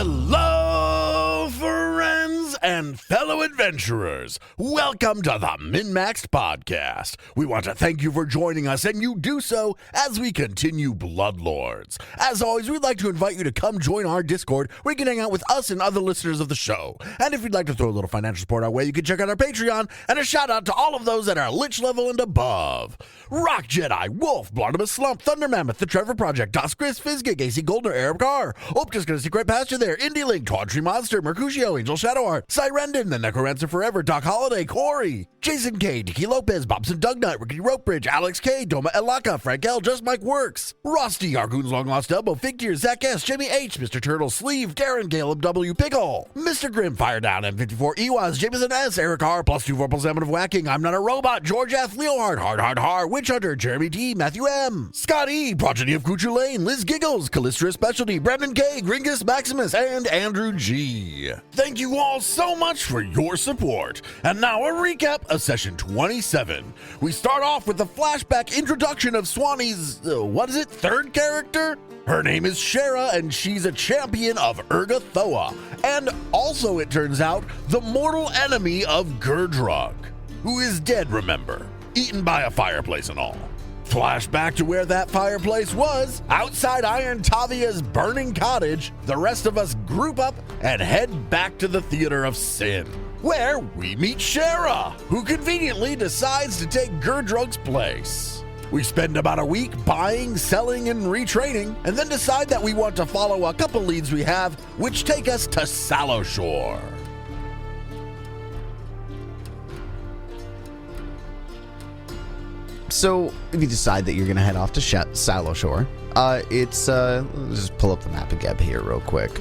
Hello, friends and fellow adventurers. Welcome to the MNmaxed podcast. We want to thank you for joining us, and you do so as we continue Bloodlords. As always, we'd like to invite you to come join our Discord where you can hang out with us and other listeners of the show. And if you'd like to throw a little financial support our way, you can check out our Patreon, and a shout out to all of those that are Lich level and above. Rock Jedi, Wolf, Barnabas Slump, Thunder Mammoth, The Trevor Project, Das Chris, Fizgig, AC Goldner, Arab Carr, Optus Gonna Secret Pasture there, Indie Link, Tawdry Monster, Mercutio, Angel Shadow Art, Cyrendon, The Necromancer Forever, Doc Holiday, Corey, Jason K, Dicky Lopez, Bobson Dugnut, Ricky Ropebridge, Alex K, Doma Elaka, Frank L, Just Mike Works, Rusty, Argoon's Long Lost Elbow, Figure, Zach S, Jimmy H, Mr. Turtle, Sleeve, Darren, Caleb W, Pickle, Mr. Grim, Fire Down, M54, Ewas, Jameson S, Eric R, Plus 2 Vorpal Salmon of Whacking, I'm Not a Robot, George F, Leohard, Hard, Witch Hunter, Jeremy T, Matthew M, Scott E, Progeny of Kuchu Lane, Liz Giggles, Callistra Specialty, Brendan K, Gringus Maximus, and Andrew G. Thank you all so much for your support. And now a recap of session 27. We start off with the flashback introduction of Swanee's, third character? Her name is Shara, and she's a champion of Urgathoa. And also, it turns out, the mortal enemy of Gurdrug, who is dead, remember, eaten by a fireplace and all. Flashback to where that fireplace was, outside Iron Tavia's burning cottage. The rest of us group up and head back to the Theater of Sin, where we meet Shara, who conveniently decides to take Gurdrug's place. We spend about a week buying, selling, and retraining, and then decide that we want to follow a couple leads we have, which take us to Sallowshore. So, if you decide that you're going to head off to Sallowshore, let's just pull up the map again here real quick.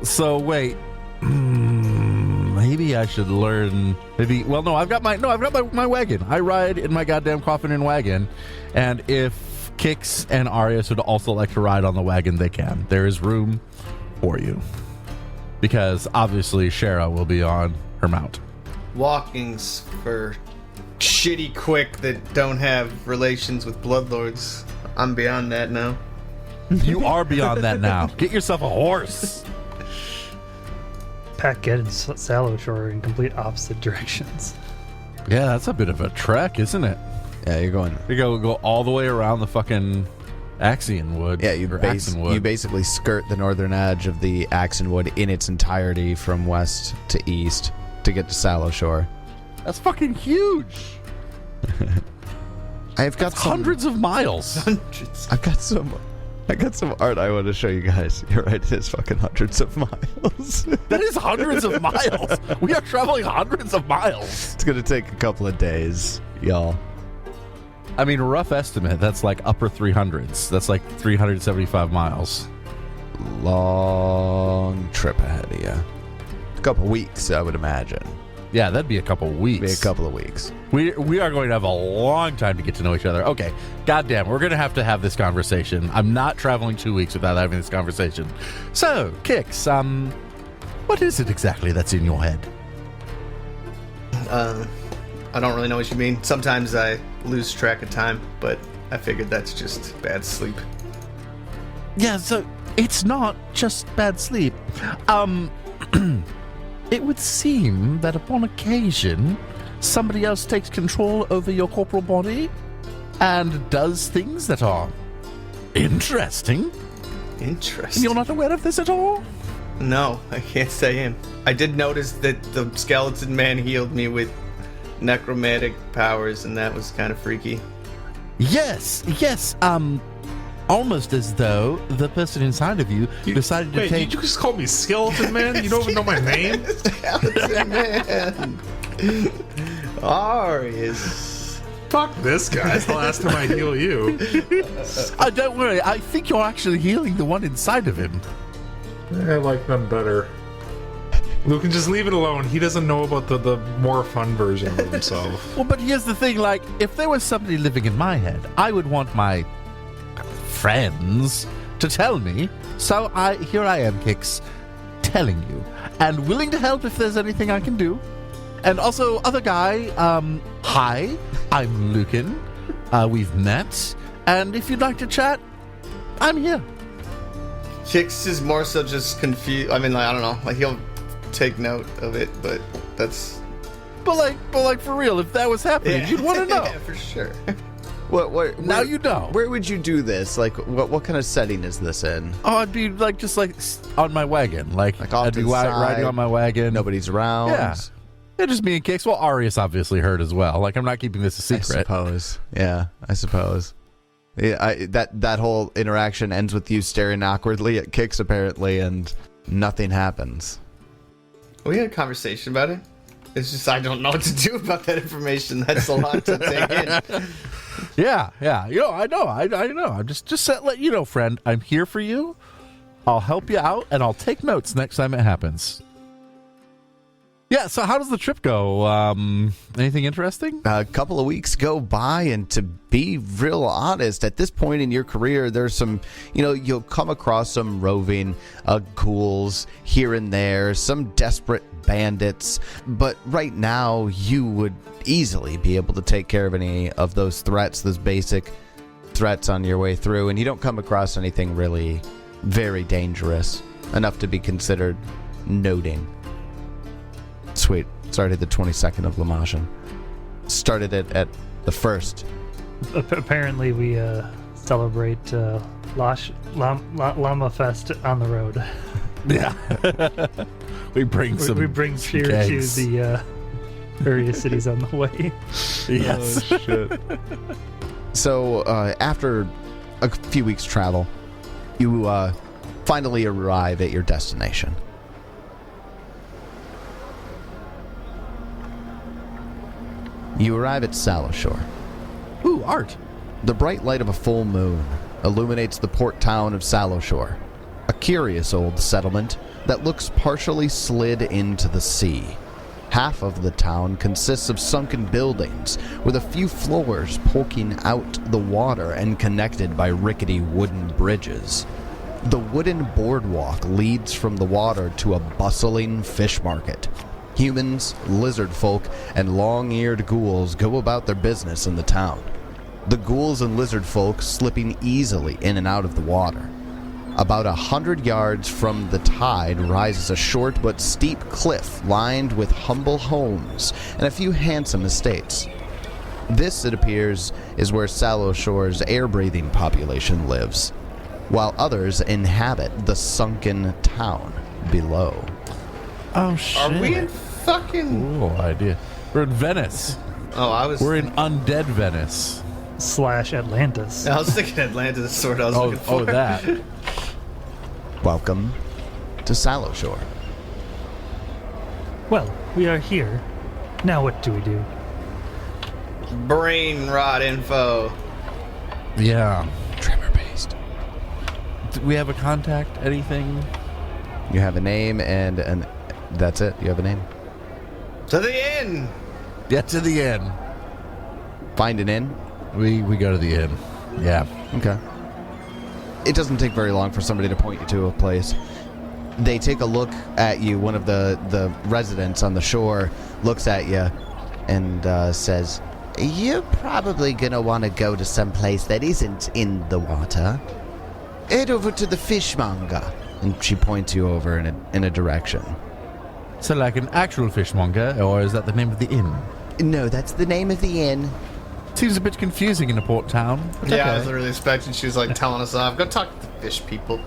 So, wait. Maybe I should learn. I've got my wagon. I ride in my goddamn coffin and wagon. And if Kix and Arius would also like to ride on the wagon, they can. There is room for you. Because, obviously, Shara will be on her mount. Walking's for shitty quick that don't have relations with bloodlords. I'm beyond that now. You are beyond that now. Get yourself a horse. Pack and Sallowshore in complete opposite directions. Yeah, that's a bit of a trek, isn't it? Yeah, you're going. You go all the way around the fucking Axionwood. Yeah, you basically skirt the northern edge of the Axionwood in its entirety from west to east to get to Sallowshore. That's fucking huge. That's hundreds of miles. I've got some art I want to show you guys. You're right, it is fucking hundreds of miles. That is hundreds of miles. We are traveling hundreds of miles. It's gonna take a couple of days, y'all. I mean, rough estimate, that's like upper 300s. That's like 375 miles. Long trip ahead of you. A couple weeks, I would imagine. Yeah, that'd be a couple weeks. Be a couple of weeks. We are going to have a long time to get to know each other. Okay, goddamn, we're going to have this conversation. I'm not traveling 2 weeks without having this conversation. So, Kix, what is it exactly that's in your head? I don't really know what you mean. Sometimes I lose track of time, but I figured that's just bad sleep. Yeah, so it's not just bad sleep. It would seem that upon occasion, somebody else takes control over your corporal body and does things that are interesting. Interesting. You're not aware of this at all? No, I can't say him. I did notice that the skeleton man healed me with necromantic powers, and that was kind of freaky. Yes, almost as though the person inside of you decided to take... Did you just call me Skeleton Man? You don't even know my name? Skeleton Man. Arius. Fuck this guy. It's the last time I heal you. Don't worry, I think you're actually healing the one inside of him. I like them better. Lucan, just leave it alone. He doesn't know about the more fun version of himself. Well, but here's the thing, like, if there was somebody living in my head, I would want my friends to tell me. So here I am, Kix, telling you, and willing to help if there's anything I can do. And also, other guy, hi, I'm Lucan. We've met, and if you'd like to chat, I'm here. Kix is more so just confused. I mean, like, I don't know. Like, he'll take note of it, but that's... But like for real, if that was happening, you'd want to know. Yeah, for sure. Now you know. Where would you do this? Like, what kind of setting is this in? Oh, I'd be like just like on my wagon, like off I'd to be the side, riding on my wagon. Nobody's around. Yeah. Yeah, just me and Kix. Well, Arius obviously heard as well. Like, I'm not keeping this a I secret. suppose. Yeah, I suppose. Yeah, that whole interaction ends with you staring awkwardly at Kix, apparently, and nothing happens. We had a conversation about it. It's just I don't know what to do about that information. That's a lot to take in. Yeah. You know, I know. I'm just let you know, friend. I'm here for you. I'll help you out, and I'll take notes next time it happens. Yeah, so how does the trip go? Anything interesting? A couple of weeks go by, and to be real honest, at this point in your career, there's some, you'll come across some roving ghouls here and there, some desperate bandits, but right now you would easily be able to take care of any of those threats, those basic threats on your way through, and you don't come across anything really very dangerous enough to be considered noting. Sweet. Started the 22nd of Lamachan. Started it at the 1st. Apparently, we celebrate Llama Fest on the road. Yeah. we bring We bring cheer to kegs. the various cities on the way. Yes. Oh, shit. So, after a few weeks' travel, you finally arrive at your destination. You arrive at Sallowshore. Ooh, art. The bright light of a full moon illuminates the port town of Sallowshore, a curious old settlement that looks partially slid into the sea. Half of the town consists of sunken buildings, with a few floors poking out the water and connected by rickety wooden bridges. The wooden boardwalk leads from the water to a bustling fish market. Humans, lizard folk, and long-eared ghouls go about their business in the town. The ghouls and lizard folk slipping easily in and out of the water. About 100 yards from the tide rises a short but steep cliff lined with humble homes and a few handsome estates. This, it appears, is where Sallowshore's air-breathing population lives, while others inhabit the sunken town below. Oh, shit. Are we in fucking... Cool idea. We're in Venice. Oh, We're in undead Venice. / Atlantis. I was thinking Atlantis, the sword I was looking for. Oh, that. Welcome to Sallowshore. Well, we are here. Now what do we do? Brain rot info. Yeah. Tremor-based. Do we have a contact? Anything? You have a name and that's it. You have a name. To the inn. Yeah, to the inn. Find an inn. We go to the inn. Yeah. Okay. It doesn't take very long for somebody to point you to a place. They take a look at you. One of the residents on the shore looks at you and says, "You're probably going to want to go to some place that isn't in the water. Head over to the fishmonger." And she points you over in a direction. So like an actual fishmonger, or is that the name of the inn? No, that's the name of the inn. Seems a bit confusing in a port town. But Yeah, I okay. was literally expecting she was like telling us off. Go talk to the fish people.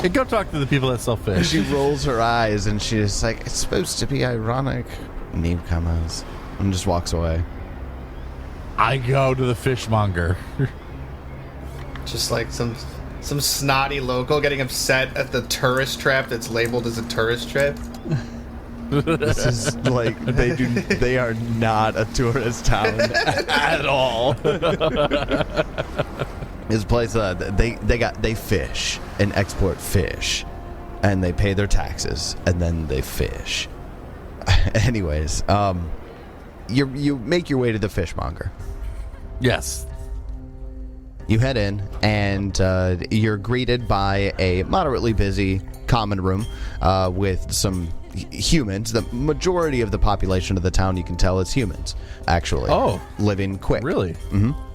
Hey, go talk to the people that sell fish. She rolls her eyes and she's like, "It's supposed to be ironic, newcomers," and just walks away. I go to the fishmonger. Just like some snotty local getting upset at the tourist trap that's labeled as a tourist trap. This is like they are not a tourist town at all. This place they fish and export fish, and they pay their taxes and then they fish. Anyways, you make your way to the fishmonger. Yes. You head in, and you're greeted by a moderately busy common room with some humans. The majority of the population of the town, you can tell, is humans, actually. Oh. Living quick. Really?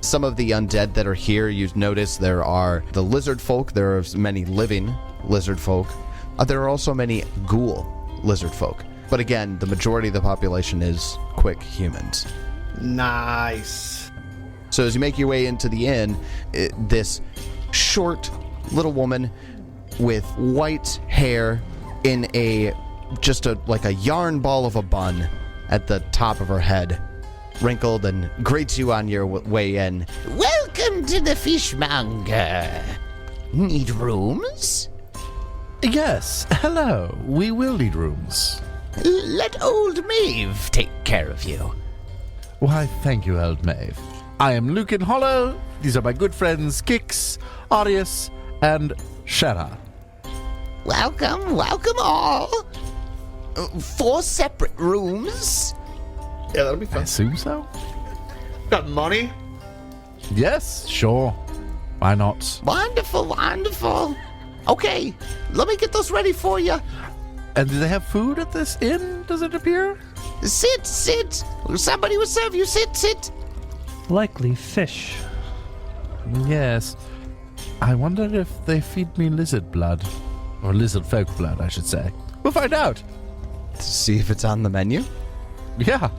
Some of the undead that are here, you notice there are the lizard folk. There are many living lizard folk. There are also many ghoul lizard folk. But again, the majority of the population is quick humans. Nice. So as you make your way into the inn, this short little woman with white hair in like a yarn ball of a bun at the top of her head, wrinkled, and greets you on your way in. Welcome to the fishmonger. Need rooms? Yes. Hello. We will need rooms. Let old Maeve take care of you. Why, thank you, Old Maeve. I am Lucan Hollow. These are my good friends Kix, Arius, and Shara. Welcome all. 4 separate rooms. Yeah, that'll be I fun. assume so? Got money? Yes, sure. Why not? Wonderful. Okay, let me get those ready for you. And do they have food at this inn, does it appear? Sit. Somebody will serve you. Sit. Likely fish. Yes. I wonder if they feed me lizard blood. Or lizard folk blood, I should say. We'll find out. See if it's on the menu. Yeah.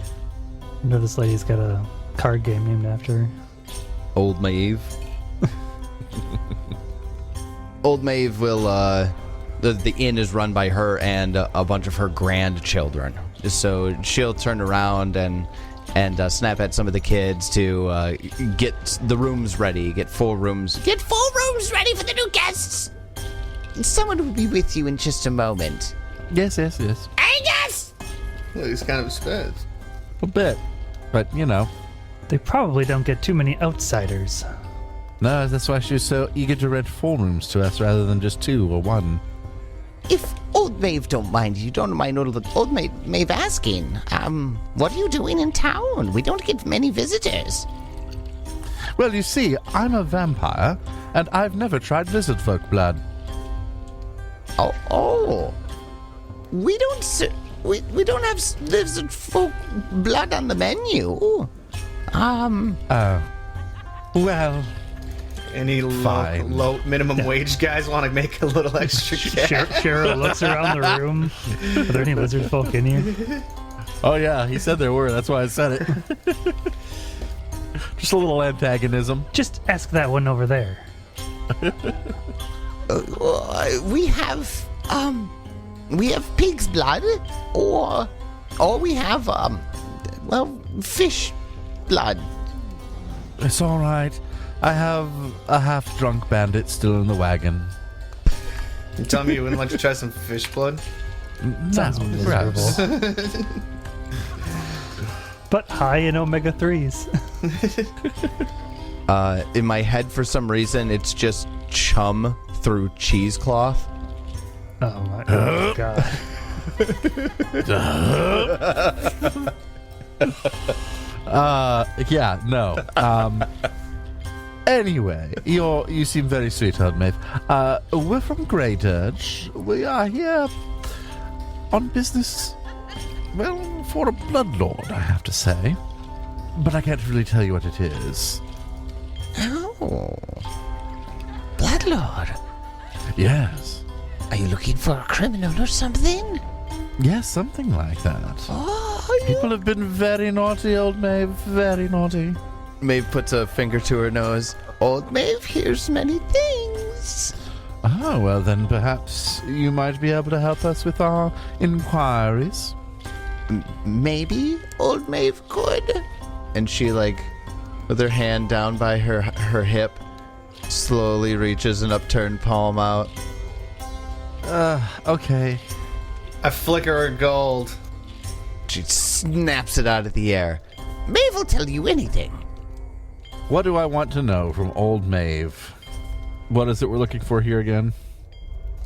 You know, this lady's got a card game named after her. Old Maeve. Old Maeve will, the inn is run by her and a bunch of her grandchildren. So she'll turn around and snap at some of the kids to get the rooms ready, get 4 rooms. Get 4 rooms ready for the new guests! Someone will be with you in just a moment. Yes. Angus! Well, he's kind of a spaz. A bit. But, you know. They probably don't get too many outsiders. No, that's why she was so eager to rent 4 rooms to us rather than just 2 or 1. If Old Maeve don't mind, you don't mind Old Maeve asking, what are you doing in town? We don't get many visitors. Well, you see, I'm a vampire, and I've never tried lizard folk blood. Oh. We don't have lizard folk blood on the menu. Well, Any Fine. low minimum wage guys want to make a little extra cash? Cheryl looks around the room. Are there any lizard folk in here? oh yeah, he said there were, that's why I said it. Just a little antagonism. Just ask that one over there. We have pig's blood, or we have fish blood. It's all right. I have a half-drunk bandit still in the wagon. You tell me you wouldn't like to try some fish blood? Sounds No, miserable. perhaps. But high in omega-3s. In my head, for some reason, it's just chum through cheesecloth. Oh my god. Yeah, no. Anyway, you seem very sweet, Old Maeve. We're from Grey Dirge. We are here on business, well, for a bloodlord, I have to say. But I can't really tell you what it is. Oh. Bloodlord. Yes. Are you looking for a criminal or something? Yes, something like that. Oh, People have been very naughty, Old Maeve, very naughty. Maeve puts a finger to her nose. Old Maeve hears many things. Oh, well then perhaps you might be able to help us with our inquiries. Maybe Old Maeve could. And she, with her hand down by her hip, slowly reaches an upturned palm out. Okay. A flicker of gold. She snaps it out of the air. Maeve will tell you anything. What do I want to know from Old Maeve? What is it we're looking for here again?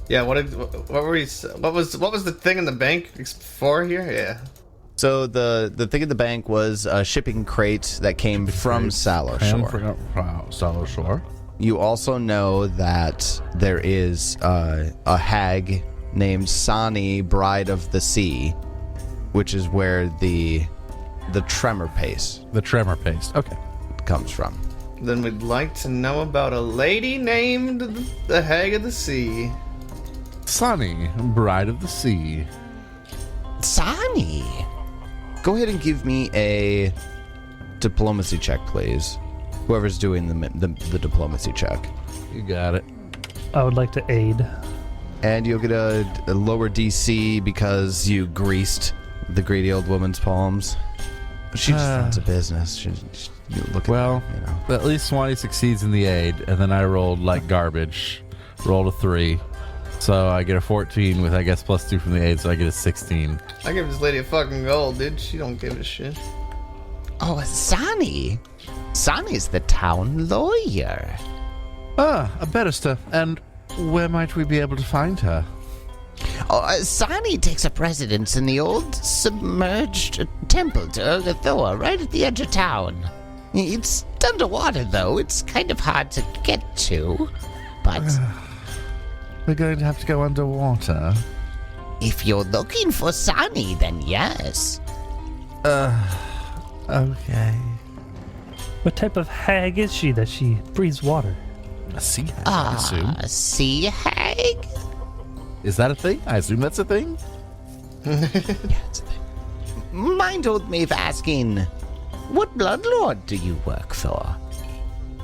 Yeah, what was the thing in the bank for here? Yeah. So the thing in the bank was a shipping crate that came from Sallowshore. Sallowshore. You also know that there is a hag named Sani, Bride of the Sea, which is where the tremor paste The tremor paste. Okay. comes from. Then we'd like to know about a lady named the Hag of the Sea. Sunny, Bride of the Sea. Sani! Go ahead and give me a diplomacy check, please. Whoever's doing the diplomacy check. You got it. I would like to aid. And you'll get a lower DC because you greased the greedy old woman's palms. She just runs a business. You look Well, at her, you know. at least Swanee succeeds in the aid, and then I rolled like garbage. Rolled a 3. So I get a 14 with, I guess, +2 from the aid, so I get a 16. I give this lady a fucking gold, dude. She don't give a shit. Oh, Sani! Sani's the town lawyer. A barrister. And where might we be able to find her? Oh, Sani takes up residence in the old submerged temple to Urgathoa, right at the edge of town. It's underwater, though. It's kind of hard to get to. But We're going to have to go underwater. if you're looking for Sani, then yes. Okay. What type of hag is she that she breathes water? A sea hag, I assume. Sea hag? Is that a thing? I assume that's a thing? Mind old Maeve asking, what bloodlord do you work for?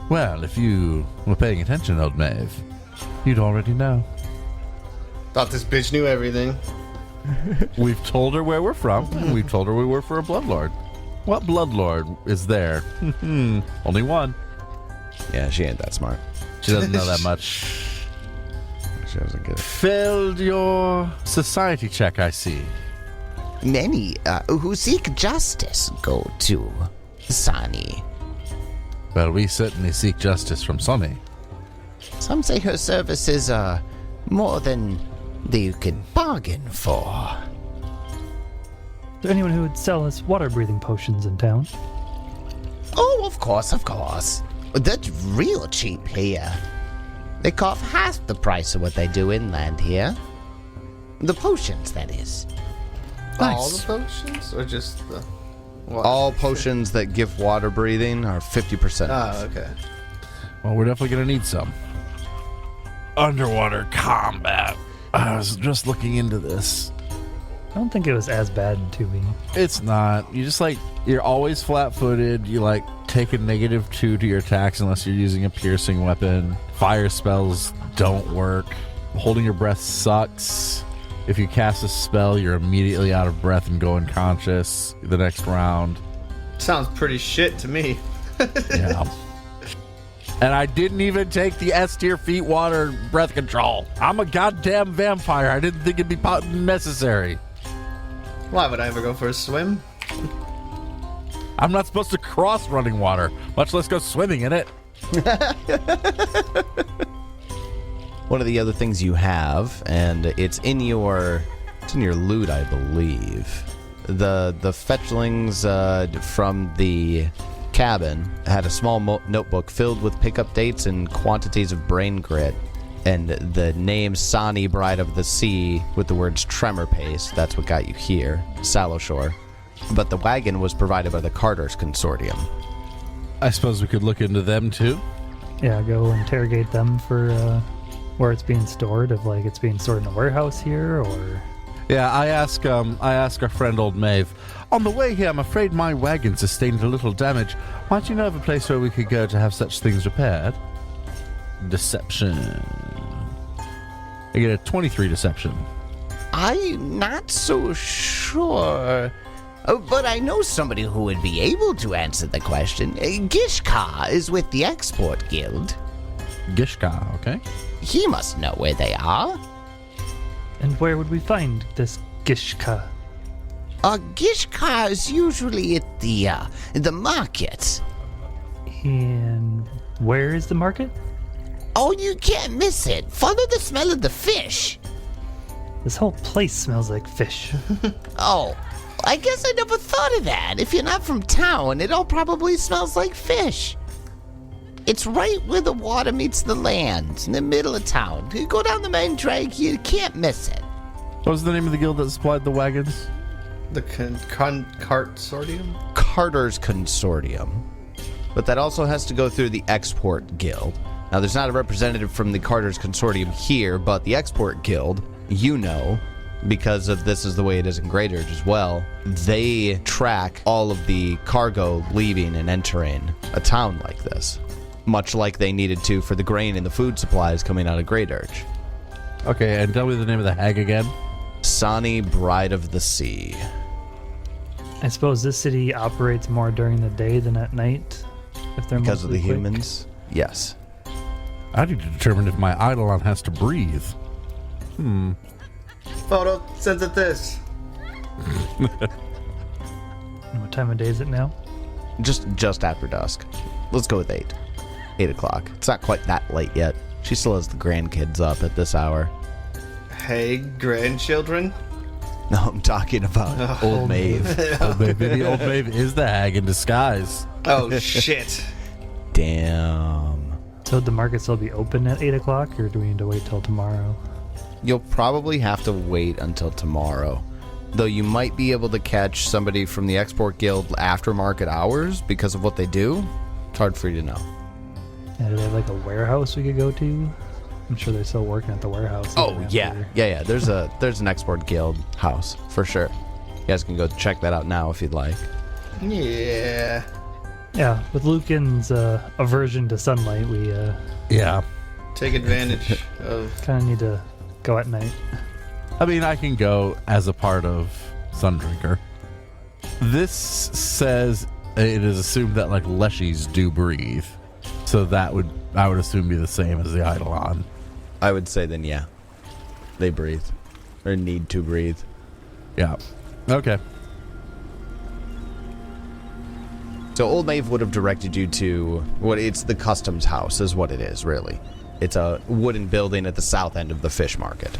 Well, if you were paying attention, old Maeve, you'd already know. Thought this bitch knew everything. We've told her where we're from, and we've told her we work for a bloodlord. What bloodlord is there? Only one. Yeah, she ain't that smart. She doesn't know that much. She doesn't get it. Failed your society check, I see. Many who seek justice go to Sani. Well, we certainly seek justice from Sonny. Some say her services are more than you could bargain for. Is there anyone who would sell us water-breathing potions in town? Oh, of course, of course. That's real cheap here. They cost half the price of what they do inland here. The potions, that is. All the potions? Or just the... What? All potions that give water breathing are 50% off. Oh, okay. Well, we're definitely going to need some. Underwater combat. I was just looking into this. I don't think it was as bad in 2E. It's not. You just you're always flat-footed. You take a -2 to your attacks unless you're using a piercing weapon. Fire spells don't work. Holding your breath sucks. If you cast a spell, you're immediately out of breath and go unconscious the next round. Sounds pretty shit to me. Yeah. And I didn't even take the S tier feet water breath control. I'm a goddamn vampire. I didn't think it'd be necessary. Why would I ever go for a swim? I'm not supposed to cross running water, much less go swimming in it. One of the other things you have, and it's in your loot, I believe. The fetchlings from the cabin had a small notebook filled with pickup dates and quantities of brain grit, and the name Sani, Bride of the Sea, with the words tremor paste. That's what got you here, Sallowshore. But the wagon was provided by the Carter's Consortium. I suppose we could look into them too. Yeah, go interrogate them for where it's being stored, if it's being stored in a warehouse here, or... Yeah, I ask our friend old Maeve, on the way here I'm afraid my wagon sustained a little damage. Might you know of a place where we could go to have such things repaired? Deception. I get a 23 deception. I'm not so sure. But I know somebody who would be able to answer the question. Gishka is with the Export Guild. Gishka, okay. He must know where they are. And where would we find this Gishka? Gishka is usually at the market. And where is the market? Oh, you can't miss it. Follow the smell of the fish. This whole place smells like fish. Oh, I guess I never thought of that. If you're not from town, it all probably smells like fish. It's right where the water meets the land, in the middle of town. You go down the main drag, you can't miss it. What was the name of the guild that supplied the wagons? The Consortium? Carter's Consortium. But that also has to go through the Export Guild. Now, there's not a representative from the Carter's Consortium here, but the Export Guild, because of this is the way it is in Great Urge as well, they track all of the cargo leaving and entering a town like this, much like they needed to for the grain and the food supplies coming out of Great Urge. Okay, and tell me the name of the hag again. Sani, Bride of the Sea. I suppose this city operates more during the day than at night, if they're Because of the mostly quick. humans? Yes. I need to determine if my Eidolon has to breathe. Photosynthesis. And what time of day is it now? Just after dusk. Let's go with 8. 8 o'clock. It's not quite that late yet. She still has the grandkids up at this hour. Hey, grandchildren. No, I'm talking about Old Maeve. Old Maeve, maybe Old Maeve is the hag in disguise. Oh, shit. Damn. So would the market still be open at 8 o'clock, or do we need to wait till tomorrow? You'll probably have to wait until tomorrow. Though you might be able to catch somebody from the Export Guild after market hours because of what they do. It's hard for you to know. Yeah, do they have like a warehouse we could go to? I'm sure they're still working at the warehouse. Oh, even yeah. after- Yeah. There's an Export Guild house, for sure. You guys can go check that out now if you'd like. Yeah. Yeah, with Lucan's aversion to sunlight, we Yeah. Take advantage of... kind of need to go at night. I mean, I can go as a part of Sundrinker. This says it is assumed that, like, leshies do breathe. So that would, I would assume, be the same as the Eidolon. I would say then, yeah. They breathe. Or need to breathe. Yeah. Okay. So Old Maeve would have directed you to it's the customs house is what it is, really. It's a wooden building at the south end of the fish market.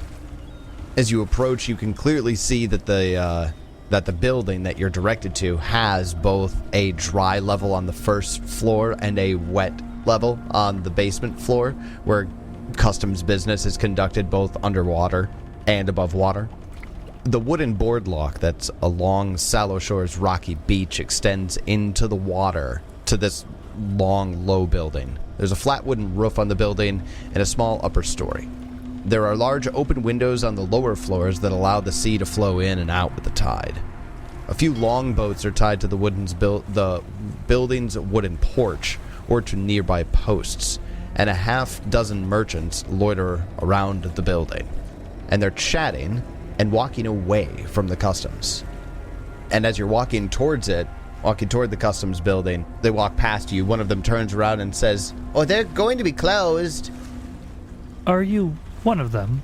As you approach, you can clearly see that the building that you're directed to has both a dry level on the first floor and a wet level on the basement floor, where customs business is conducted both underwater and above water. The wooden boardwalk that's along Sallowshore's rocky beach extends into the water to this long, low building. There's a flat wooden roof on the building and a small upper story. There are large open windows on the lower floors that allow the sea to flow in and out with the tide. A few longboats are tied to the building's wooden porch or to nearby posts, and a half-dozen merchants loiter around the building. And they're chatting and walking away from the customs. And as you're walking toward the customs building, they walk past you. One of them turns around and says, "Oh, they're going to be closed. Are you one of them?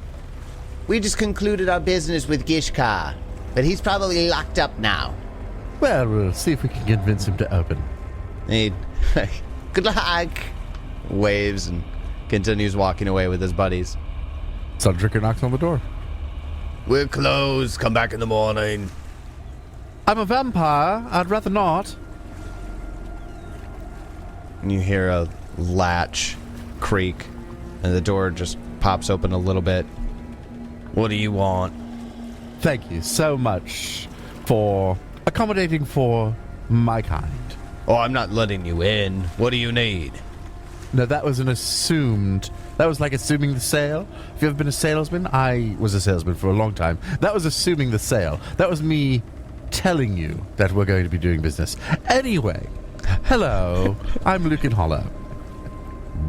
We just concluded our business with Gishkar, but he's probably locked up now." Well, we'll see if we can convince him to open. He, good luck, waves and continues walking away with his buddies. Sundrinker knocks on the door. "We're closed. Come back in the morning." I'm a vampire. I'd rather not. And you hear a latch creak, and the door just pops open a little bit. "What do you want?" Thank you so much for accommodating for my kind. "Oh, I'm not letting you in. What do you need?" No, that was that was like assuming the sale. Have you ever been a salesman? I was a salesman for a long time. That was assuming the sale. That was me telling you that we're going to be doing business. Anyway, hello, I'm Lucan Hollow.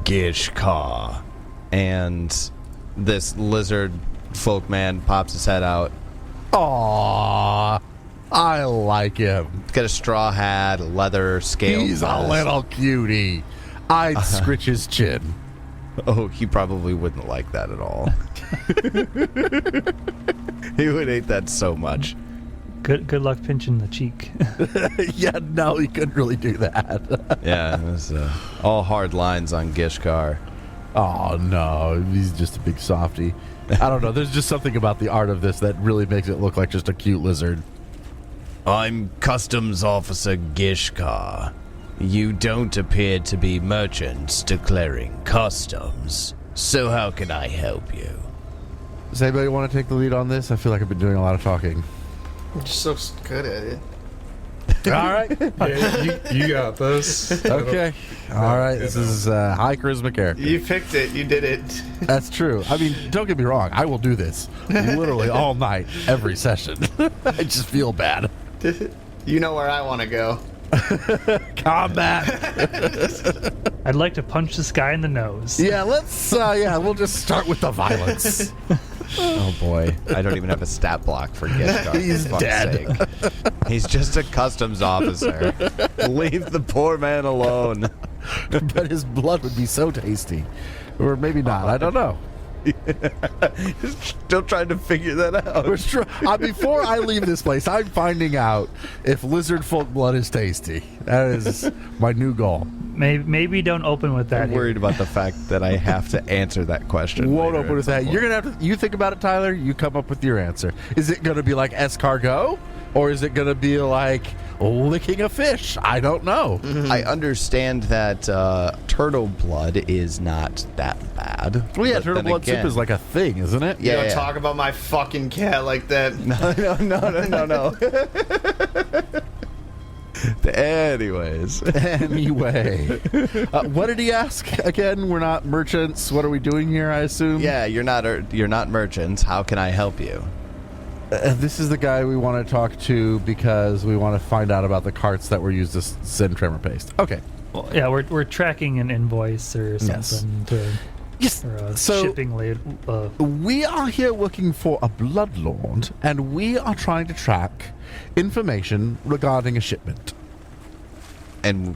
Gishkar. And this lizard folk man pops his head out. Aww, I like him. He's got a straw hat, a leather scale. He's a little cutie. I'd scritch his chin. Oh, he probably wouldn't like that at all. He would hate that so much. Good luck pinching the cheek. Yeah, no, he couldn't really do that. Yeah, it was all hard lines on Gishkar. Oh, no, he's just a big softy. I don't know, there's just something about the art of this that really makes it look like just a cute lizard. "I'm Customs Officer Gishkar. You don't appear to be merchants declaring customs, so how can I help you?" Does anybody want to take the lead on this? I feel like I've been doing a lot of talking. You're so good at it. All right. Yeah, you got this. Okay. All right. This is a high charisma character. You picked it. You did it. That's true. I mean, don't get me wrong. I will do this literally all night, every session. I just feel bad. You know where I want to go. Combat. I'd like to punch this guy in the nose. Yeah, let's, we'll just start with the violence. Oh boy, I don't even have a stat block for Gishtar. He's dead. Sake. He's just a customs officer. Leave the poor man alone. But his blood would be so tasty. Or maybe not. I don't know. Still trying to figure that out. Before I leave this place, I'm finding out if lizard folk blood is tasty. That is my new goal. Maybe don't open with that. I'm worried about the fact that I have to answer that question. Won't later open with at some that. point. You're gonna have to. You think about it, Tyler. You come up with your answer. Is it gonna be like escargot, or is it gonna be like licking a fish? I don't know. I understand that turtle blood is not that bad. Well, yeah, but turtle then blood soup again- is like a thing, isn't it? You Yeah, don't yeah. talk about my fucking cat like that. No. Anyways, Anyway, what did he ask again? We're not merchants. What are we doing here? I assume. yeah, you're not merchants. How can I help you? This is the guy we want to talk to because we want to find out about the carts that were used to send tremor paste. Okay. Well, yeah, we're tracking an invoice or Yes. something to Yes. or a So shipping late. we are here looking for a bloodlord, and we are trying to track information regarding a shipment. And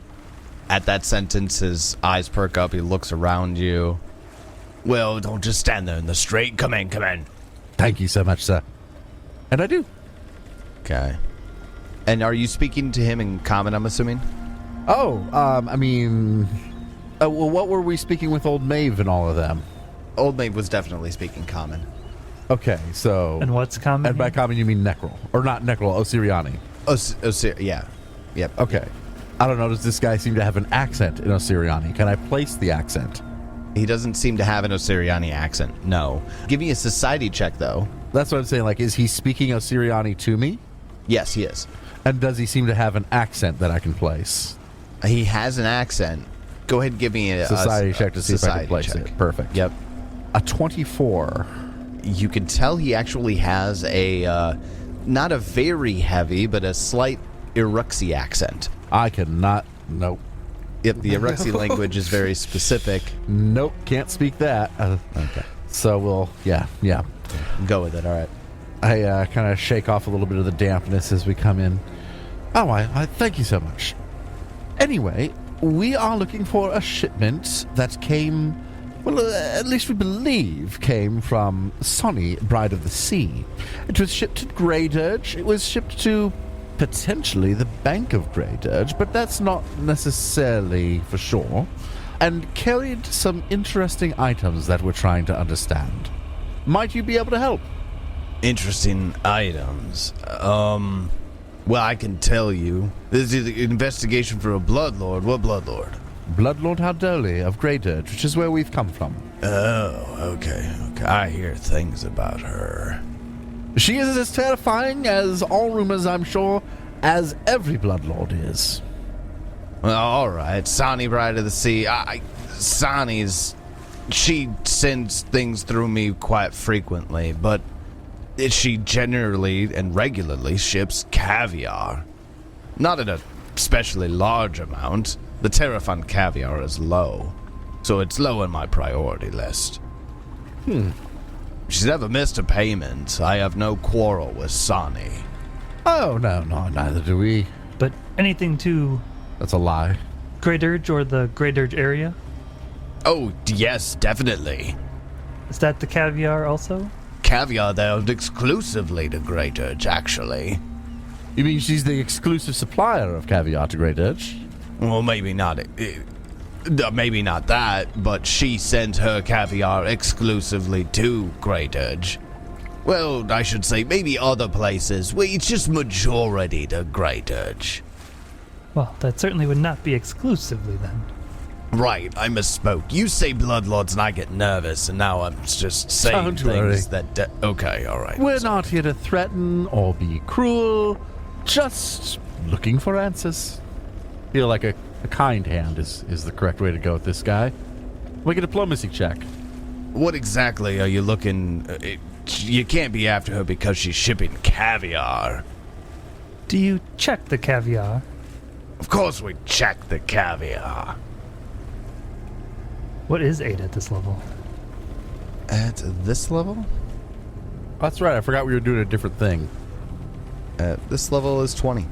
at that sentence, his eyes perk up. He looks around you. Well, don't just stand there in the street. Come in. Thank you so much, sir. And I do. Okay. And are you speaking to him in common, I'm assuming? Oh, I mean, well, what were we speaking with Old Maeve and all of them? Old Maid was definitely speaking common. Okay, so And what's common? and by here? common you mean Necrol, or not Necrol, Osiriani. Yeah. Yep. Okay. I don't know. Does this guy seem to have an accent in Osiriani? Can I place the accent? He doesn't seem to have an Osiriani accent. No. Give me a society check, though. That's what I'm saying. Like, is he speaking Osiriani to me? Yes, he is. And does he seem to have an accent that I can place? He has an accent. Go ahead and give me a Society check to see if I can society place check. it. Perfect. Yep. A 24. You can tell he actually has a, not a very heavy, but a slight Iruxi accent. I cannot. Nope. Yep, the Iruxi language is very specific. Nope. Can't speak that. Okay. So we'll. Yeah. Go with it, all right. I kind of shake off a little bit of the dampness as we come in. Oh, I thank you so much. Anyway, we are looking for a shipment that came, well, at least we believe came from Sonny, Bride of the Sea. It was shipped to Grey Dirge. It was shipped to potentially the Bank of Grey Dirge, but that's not necessarily for sure, and carried some interesting items that we're trying to understand. Might you be able to help? Interesting items. Well, I can tell you. This is an investigation for a bloodlord. What bloodlord? Bloodlord Haldoli of Grey Dirge, which is where we've come from. Oh, okay. I hear things about her. She is as terrifying as all rumors, I'm sure, as every bloodlord is. Well, all right. Sani, Bride of the Sea. Sani's... She sends things through me quite frequently, but she generally and regularly ships caviar. Not in a especially large amount. The Terrafund caviar is low, so it's low on my priority list. She's never missed a payment. I have no quarrel with Sani. Oh, no, neither do we. But anything to That's a lie. Grey Dirge or the Grey Dirge area? Oh, yes, definitely. Is that the caviar also? Caviar there exclusively to Grey Dirge, actually. You mean she's the exclusive supplier of caviar to Grey Dirge? Well, maybe not. Maybe not that, but she sends her caviar exclusively to Grey Dirge. Well, I should say maybe other places. Well, it's just majority to Grey Dirge. Well, that certainly would not be exclusively then. Right, I misspoke. You say bloodlords and I get nervous, and now I'm just saying Don't things worry. that... okay, alright. We're not here to threaten or be cruel, just looking for answers. Feel like a kind hand is the correct way to go with this guy. Make a diplomacy check. What exactly are you looking... you can't be after her because she's shipping caviar. Do you check the caviar? Of course we check the caviar. What is 8 at this level? At this level? That's right, I forgot we were doing a different thing. This level is 20.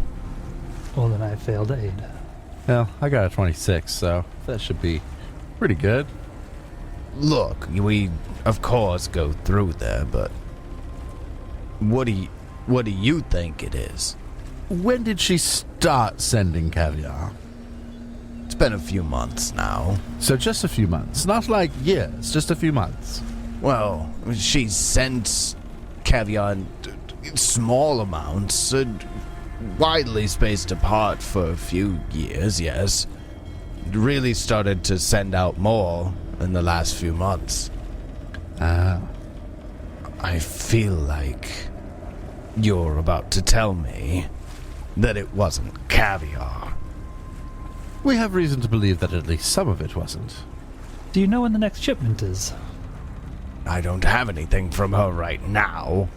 Well, then I failed 8. Well, I got a 26, so that should be pretty good. Look, we of course go through there, but what do you think it is? When did she start sending caviar? It's been a few months now. So just a few months. Not like years, just a few months. Well, she sent caviar in small amounts, widely spaced apart for a few years, yes. Really started to send out more in the last few months. Ah. I feel like you're about to tell me that it wasn't caviar. We have reason to believe that at least some of it wasn't. Do you know when the next shipment is? I don't have anything from her right now.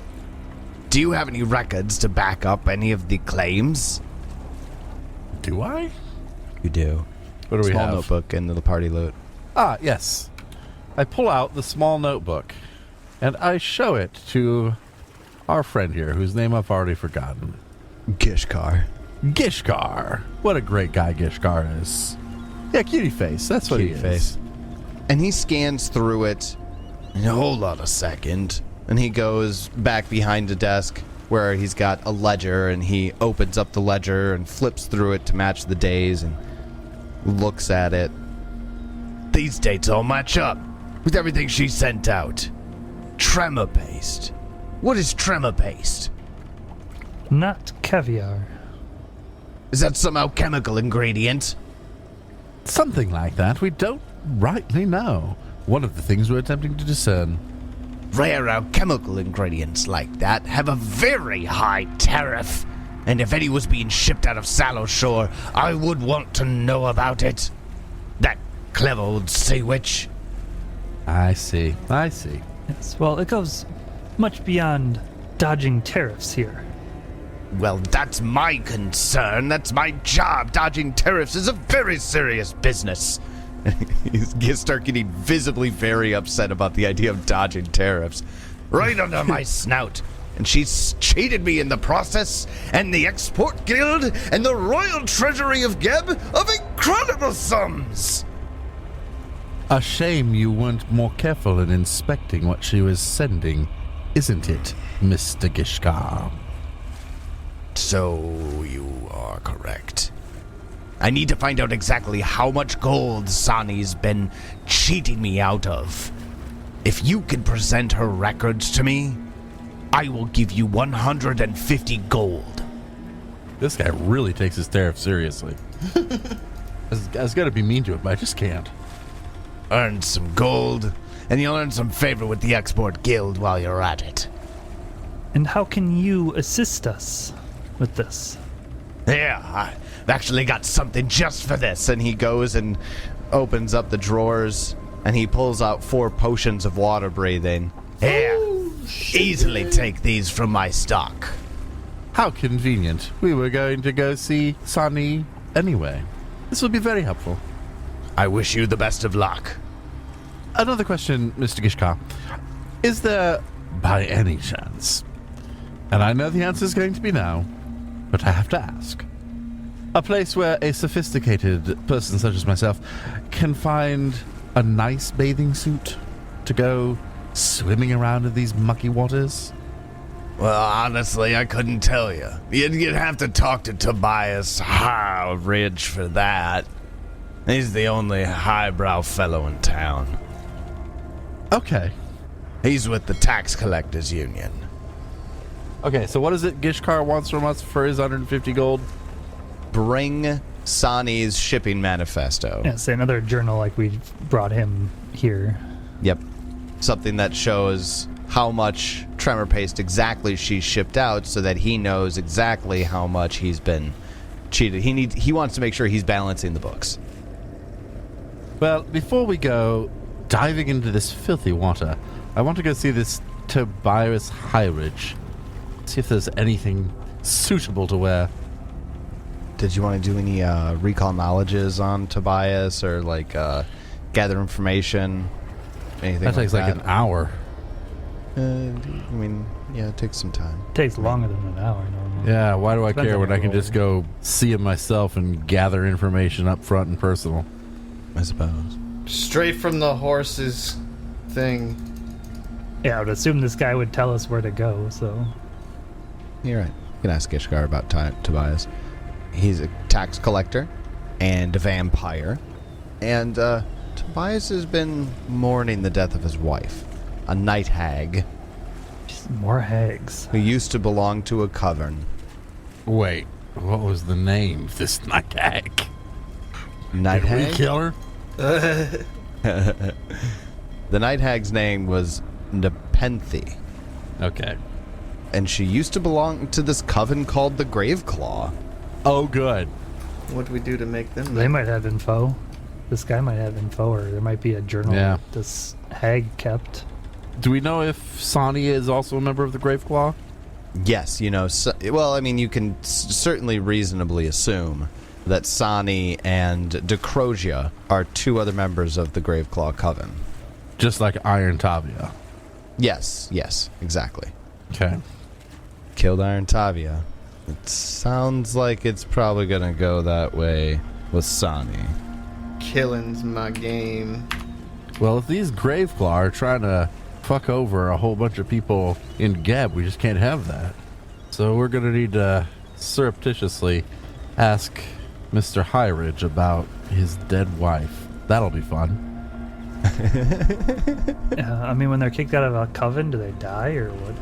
Do you have any records to back up any of the claims? Do I? You do. What do we Small have? notebook in the party loot. Ah, yes. I pull out the small notebook, and I show it to our friend here, whose name I've already forgotten. Gishkar. Gishkar. What a great guy Gishkar is. Yeah, cutie face. That's what Cutie he is. face. And he scans through it. And hold on a second. And he goes back behind the desk where he's got a ledger, and he opens up the ledger and flips through it to match the days and looks at it. These dates all match up with everything she sent out. Tremor paste. What is tremor paste? Not caviar. Is that somehow chemical ingredient? Something like that. We don't rightly know. One of the things we're attempting to discern. Rare alchemical ingredients like that have a very high tariff. And if any was being shipped out of Sallowshore, I would want to know about it. That clever old sea witch. I see. I see. Yes, well, it goes much beyond dodging tariffs here. Well, that's my concern. That's my job. Dodging tariffs is a very serious business. You start getting visibly very upset about the idea of dodging tariffs. Right under my snout. And she's cheated me in the process, and the Export Guild, and the Royal Treasury of Geb of incredible sums. A shame you weren't more careful in inspecting what she was sending, isn't it, Mr. Gishkar? So you are correct. I need to find out exactly how much gold Sani's been cheating me out of. If you can present her records to me, I will give you 150 gold. This guy really takes his tariff seriously. I was gonna be mean to him, but I just can't. Earn some gold, and you'll earn some favor with the Export Guild while you're at it. And how can you assist us with this? Yeah, I've actually got something just for this. And he goes and opens up the drawers, and he pulls out 4 potions of water breathing. Here, easily take these from my stock. How convenient. We were going to go see Sani anyway. This will be very helpful. I wish you the best of luck. Another question, Mr. Gishkar. Is there, by any chance, and I know the answer is going to be no, but I have to ask, a place where a sophisticated person such as myself can find a nice bathing suit to go swimming around in these mucky waters? Well, honestly, I couldn't tell you. You'd have to talk to Tobias Ridge for that. He's the only highbrow fellow in town. Okay. He's with the Tax Collectors Union. Okay, so what is it Gishkar wants from us for his 150 gold? Bring Sani's shipping manifesto. Yeah, say another journal like we brought him here. Yep. Something that shows how much tremor paste exactly she shipped out so that he knows exactly how much he's been cheated. He wants to make sure he's balancing the books. Well, before we go diving into this filthy water, I want to go see this Tobias Highridge. See if there's anything suitable to wear. Did you want to do any recall knowledges on Tobias or gather information? Anything That takes like that? an hour. It takes some time. It takes longer than an hour normally. Yeah, why do I Depends care on when the I can role. just go see him myself and gather information up front and personal? I suppose. Straight from the horse's thing. Yeah, I would assume this guy would tell us where to go, so... You're right. You can ask Ishgar about Tobias. He's a tax collector and a vampire. And Tobias has been mourning the death of his wife, a night hag Just more hags. who used to belong to a coven. Wait, what was the name of this night hag? Night Did we hag? kill her? The night hag's name was Nepenthe, Okay. and she used to belong to this coven called the Graveclaw. Oh, good. What do we do to make them? They might have info. This guy might have info, or there might be a journal Yeah. this hag kept. Do we know if Sani is also a member of the Graveclaw? Yes, you can certainly reasonably assume that Sani and Decrosia are two other members of the Graveclaw coven. Just like Iron Tavia. Yes, exactly. Okay. Killed Iron Tavia. It sounds like it's probably gonna go that way with Sani. Killing's my game. Well, if these Graveclaw are trying to fuck over a whole bunch of people in Geb, we just can't have that. So we're going to need to surreptitiously ask Mr. Highridge about his dead wife. That'll be fun. When they're kicked out of a coven, do they die, or what?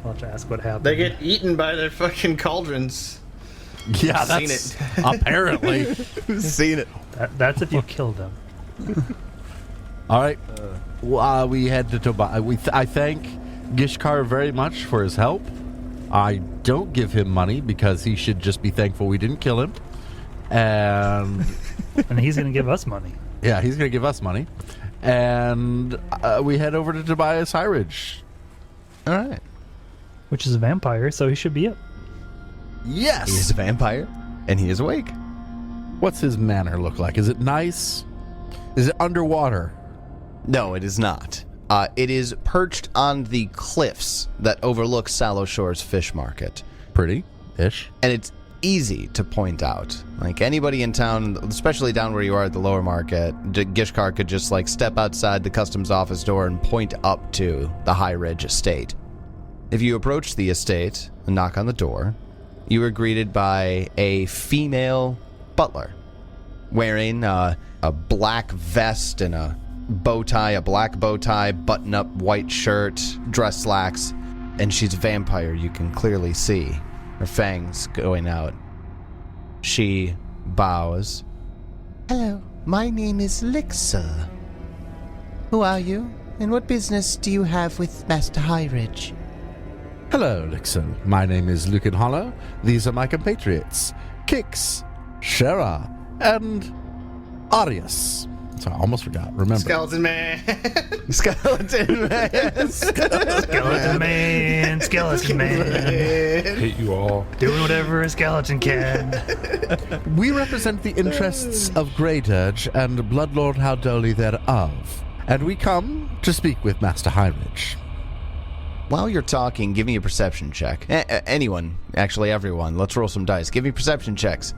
I'll have to ask what happened. They get eaten by their fucking cauldrons. Yeah, Seen that's it. apparently. Seen it. That's if you kill them. All right. We head to Tobias. I thank Gishkar very much for his help. I don't give him money because he should just be thankful we didn't kill him. And And he's going to give us money. yeah, he's going to give us money. And we head over to Tobias Highridge. All right. Which is a vampire, so he should be up. Yes. He is a vampire, and he is awake. What's his manner look like? Is it nice? Is it underwater? No, it is not. It is perched on the cliffs that overlook Sallowshore's fish market. Pretty-ish. And it's easy to point out. Like, anybody in town, especially down where you are at the lower market, Gishkar could just, step outside the customs office door and point up to the High Ridge estate. If you approach the estate and knock on the door, you are greeted by a female butler wearing a black vest and a black bow tie, button-up white shirt, dress slacks, and she's a vampire, you can clearly see her fangs going out. She bows. Hello, my name is Lixel. Who are you, and what business do you have with Master Highridge? Hello, Nixon. My name is Lucan Hollow. These are my compatriots, Kix, Shera, and Arius. So I almost forgot. Remember. Skeleton man. Skeleton Man. Skeleton man, skeleton man. Hate you all. Doing whatever a skeleton can. We represent the interests of Greydirge and Bloodlord Haldoli thereof. And we come to speak with Master Highridge. While you're talking, give me a perception check. Anyone. Actually, everyone. Let's roll some dice. Give me perception checks.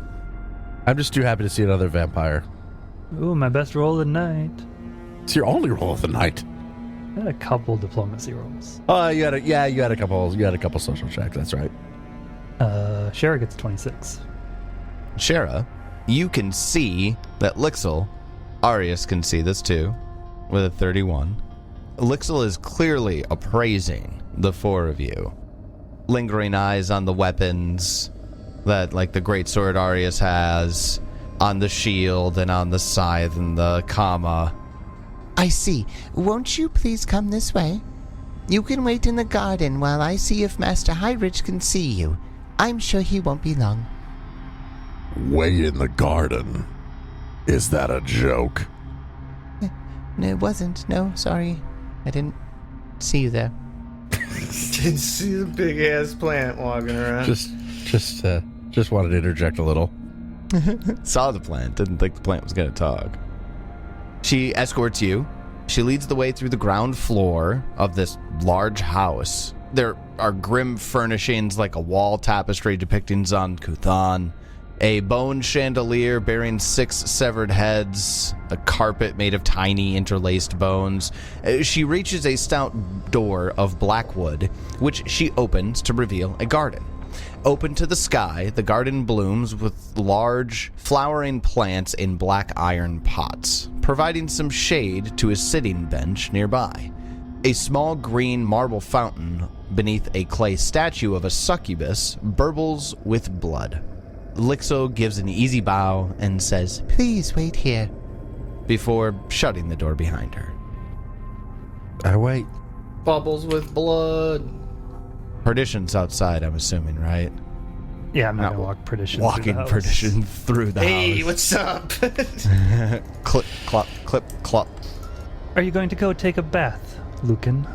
I'm just too happy to see another vampire. Ooh, my best roll of the night. It's your only roll of the night. I had a couple diplomacy rolls. Oh, you had a couple social checks. That's right. Shara gets 26. Shara, you can see that Lixel, Arius can see this too, with a 31. Lixel is clearly appraising the four of you. Lingering eyes on the weapons, that, like, the great sword Arius has on the shield and on the scythe and the comma. I see. Won't you please come this way? You can wait in the garden while I see if Master Heinrich can see you. I'm sure he won't be long. Way in the garden. Is that a joke? No, it wasn't. No, sorry. I didn't see you there. Didn't see the big ass plant walking around. Just wanted to interject a little. Saw the plant, didn't think the plant was going to talk. She escorts you. She leads the way through the ground floor of this large house. There are grim furnishings like a wall tapestry depicting Zon Kuthan, a bone chandelier bearing 6 severed heads, a carpet made of tiny interlaced bones. She reaches a stout door of black wood, which she opens to reveal a garden. Open to the sky, the garden blooms with large, flowering plants in black iron pots, providing some shade to a sitting bench nearby. A small green marble fountain beneath a clay statue of a succubus burbles with blood. Lixo gives an easy bow and says, Please wait here. before shutting the door behind her. I wait. Bubbles with blood. Perdition's outside, I'm assuming, right? Yeah, I'm not Not gonna walk perdition. Walking through the house. perdition through the Hey, house. what's up? Clip, clop, clip, clop. Are you going to go take a bath, Lucan?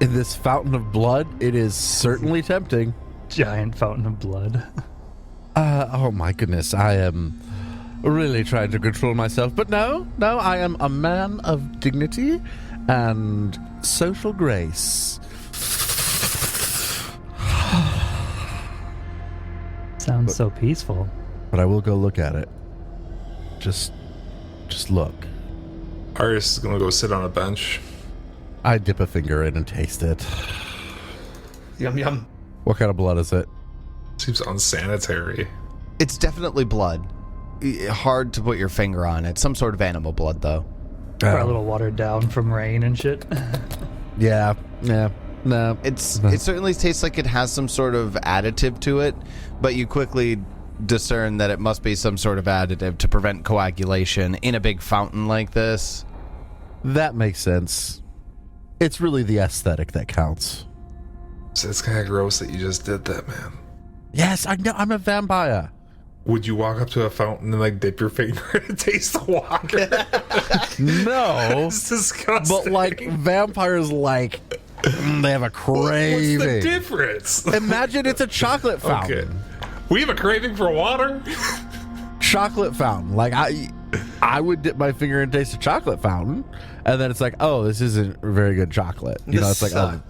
In this fountain of blood, it is certainly tempting. Giant fountain of blood. Oh my goodness, I am really trying to control myself. But no, I am a man of dignity and social grace. Sounds so peaceful. But I will go look at it. Just look. Arius is gonna go sit on a bench. I dip a finger in and taste it. Yum yum. What kind of blood is it? Seems unsanitary. It's definitely blood. Hard to put your finger on. It's some sort of animal blood, though. Probably a little watered down from rain and shit. Yeah. No. It certainly tastes like it has some sort of additive to it, but you quickly discern that it must be some sort of additive to prevent coagulation in a big fountain like this. That makes sense. It's really the aesthetic that counts. So it's kind of gross that you just did that, man. Yes, I know. I'm a vampire. Would you walk up to a fountain and like dip your finger and taste the water? No. It's disgusting. But like vampires, like they have a craving. What's the difference? Imagine it's a chocolate fountain. Okay. We have a craving for water? Chocolate fountain. Like I would dip my finger and taste a chocolate fountain, and then it's like, oh, this isn't very good chocolate. You know, it's like, oh,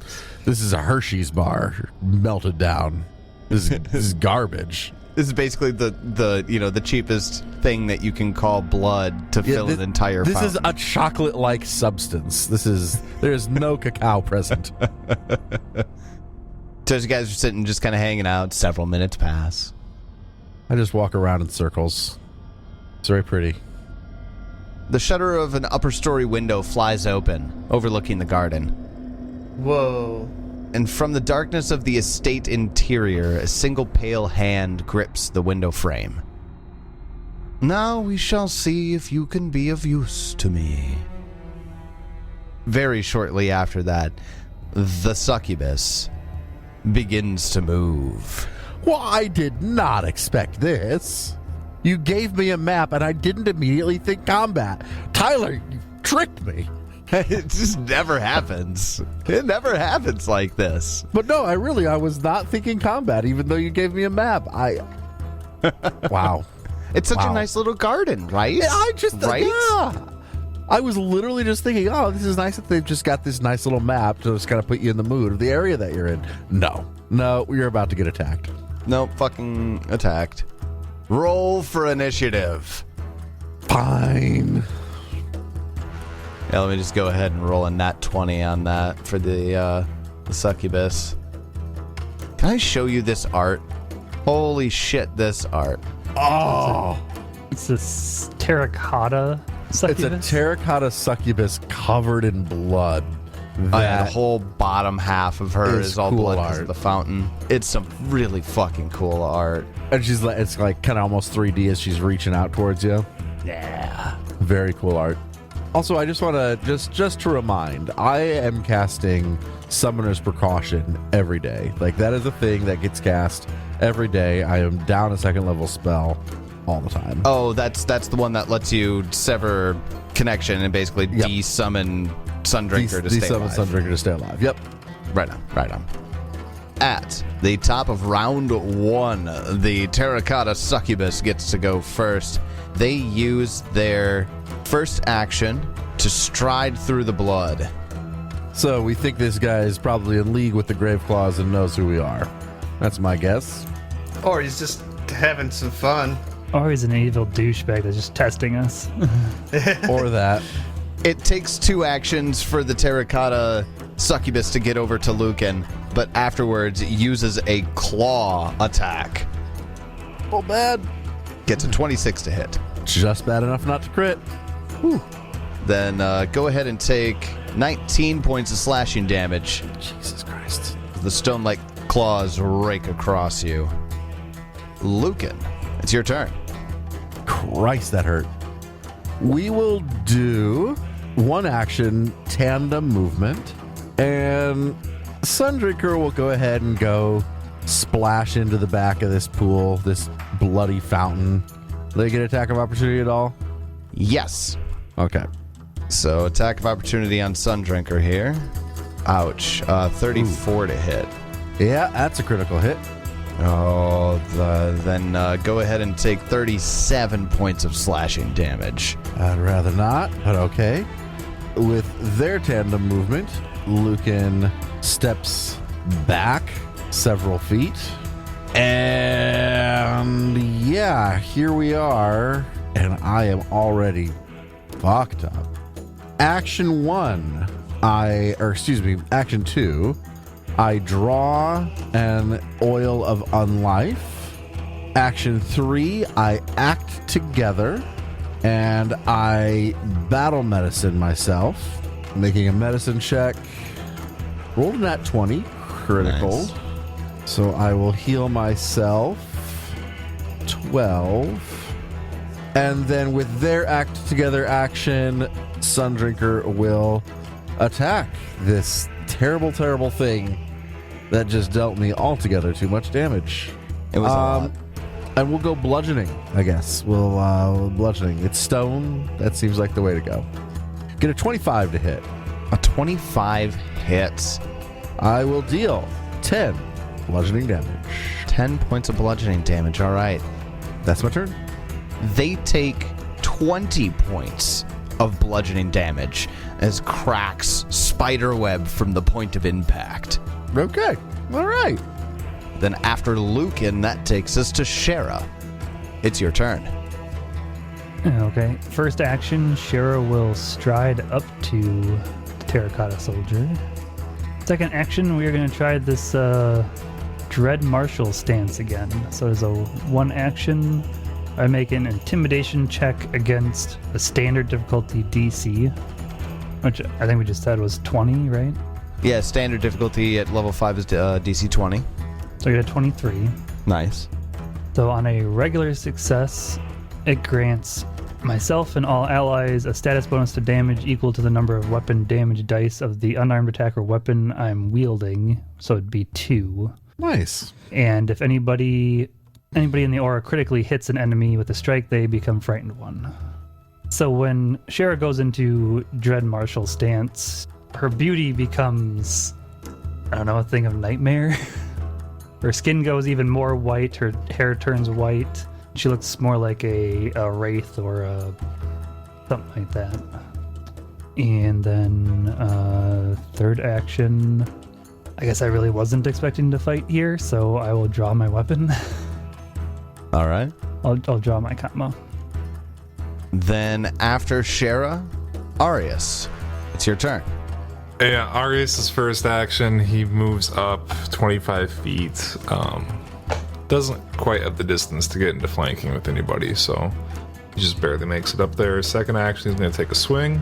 this is a Hershey's bar melted down. This is garbage. This is basically the cheapest thing that you can call blood to fill an entire fountain. This is a chocolate-like substance. There is no cacao present. So as you guys are sitting just kind of hanging out, several minutes pass. I just walk around in circles. It's very pretty. The shutter of an upper story window flies open, overlooking the garden. Whoa. And from the darkness of the estate interior, a single pale hand grips the window frame. Now we shall see if you can be of use to me. Very shortly after that, the succubus begins to move. Well, I did not expect this. You gave me a map, and I didn't immediately think combat. Tyler, you tricked me. It just never happens. It never happens like this. But no, I was not thinking combat, even though you gave me a map. Wow. It's such Wow. a nice little garden, right? Yeah, right? Yeah. I was literally just thinking, oh, this is nice that they've just got this nice little map to just kind of put you in the mood of the area that you're in. No, you're about to get attacked. Nope, fucking attacked. Roll for initiative. Fine. Yeah, let me just go ahead and roll a nat 20 on that for the succubus. Can I show you this art? Holy shit, this art. Oh, It's this terracotta succubus. it's a terracotta succubus covered in blood. The whole bottom half of her is all cool blood because art. of the fountain. It's some really fucking cool art. And she's like, it's like kind of almost 3D as she's reaching out towards you. Yeah. Very cool art. Also, I just want to just to remind, I am casting Summoner's Precaution every day. Like that is a thing that gets cast every day. I am down a 2nd level spell all the time. Oh, that's the one that lets you sever connection and basically de-summon Sundrinker to stay alive. Sundrinker to stay alive. Yep. Right on. At the top of round 1, the Terracotta Succubus gets to go first. They use their first action to stride through the blood. So we think this guy is probably in league with the Graveclaws and knows who we are. That's my guess. Or he's just having some fun. Or he's an evil douchebag that's just testing us. Or that. It takes 2 actions for the Terracotta Succubus to get over to Lucan, but afterwards uses a claw attack. Oh, bad. Gets a 26 to hit. Just bad enough not to crit. Whew. Then go ahead and take 19 points of slashing damage. Jesus Christ. The stone-like claws rake across you. Lucan, it's your turn. Christ, that hurt. We will do 1 action tandem movement, and Sundrinker will go ahead and go splash into the back of this pool, this bloody fountain. Do they get attack of opportunity at all? Yes. Okay. So attack of opportunity on Sundrinker here. Ouch. 34 to hit. Yeah, that's a critical hit. Oh, then go ahead and take 37 points of slashing damage. I'd rather not, but okay. With their tandem movement, Lucan steps back several feet. And yeah, here we are. And I am already fucked up. Action 2, I draw an Oil of Unlife. Action 3, I act together, and I battle medicine myself, making a medicine check. Rolled an at 20, critical. Nice. So I will heal myself 12. And then with their act together action, Sundrinker will attack this terrible, terrible thing that just dealt me altogether too much damage. It was a lot. And we'll go bludgeoning, I guess. We'll bludgeoning. It's stone. That seems like the way to go. Get a 25 to hit. A 25 hits. I will deal 10 bludgeoning damage. 10 points of bludgeoning damage. All right. That's my turn. They take 20 points of bludgeoning damage as cracks spiderweb from the point of impact. Okay. All right. Then after Lucan, that takes us to Shara. It's your turn. Okay. First action, Shara will stride up to the Terracotta Soldier. Second action, we are going to try this Dread Martial stance again. So as a 1 action, I make an intimidation check against a standard difficulty DC, which I think we just said was 20, right? Yeah, standard difficulty at level 5 is DC 20. So I get a 23. Nice. So on a regular success, it grants myself and all allies a status bonus to damage equal to the number of weapon damage dice of the unarmed attacker weapon I'm wielding. So it'd be 2. Nice. And if anybody in the aura critically hits an enemy with a strike, they become frightened 1. So when Shara goes into Dread Martial stance, her beauty becomes, I don't know, a thing of nightmare. Her skin goes even more white, her hair turns white. She looks more like a wraith or something like that. And then third action, I guess I really wasn't expecting to fight here, so I will draw my weapon. All right. I'll draw my combo. Then after Shara, Arius. It's your turn. Yeah, Arius' first action, he moves up 25 feet. Doesn't quite have the distance to get into flanking with anybody, so he just barely makes it up there. Second action, he's going to take a swing.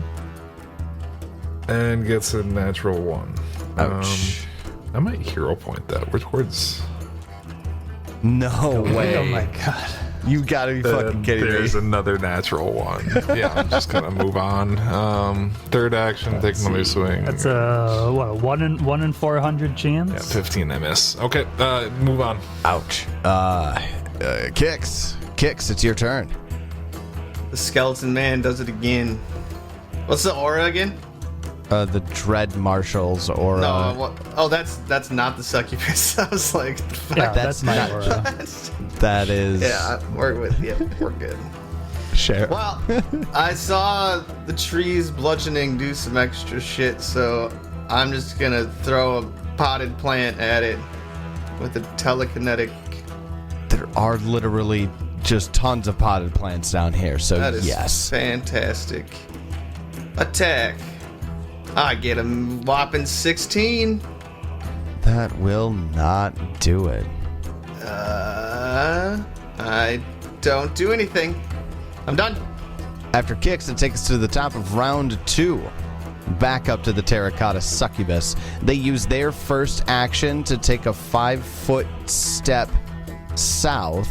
and gets a natural 1. Ouch. I might hero point that. We're towards. No way. Oh my god. You gotta be fucking kidding There's me. another natural 1. Yeah, I'm just gonna move on. Third action, take another swing. That's a 1 in 400 chance. Yeah, 15 I miss. Okay, move on. Ouch. Kix. Kix, it's your turn. The skeleton man does it again. What's the aura again? The Dread Marshals or No, what? Oh, that's not the succubus. I was like, Yeah, that's that's my not- aura. that is yeah, we're good. Share. Well, I saw the trees bludgeoning do some extra shit, so I'm just gonna throw a potted plant at it with a telekinetic. There are literally just tons of potted plants down here, so That is yes. fantastic. Attack. I get a whopping 16. That will not do it. I don't do anything. I'm done. After Kix, it takes us to the top of round 2. Back up to the Terracotta Succubus. They use their first action to take a 5-foot step south,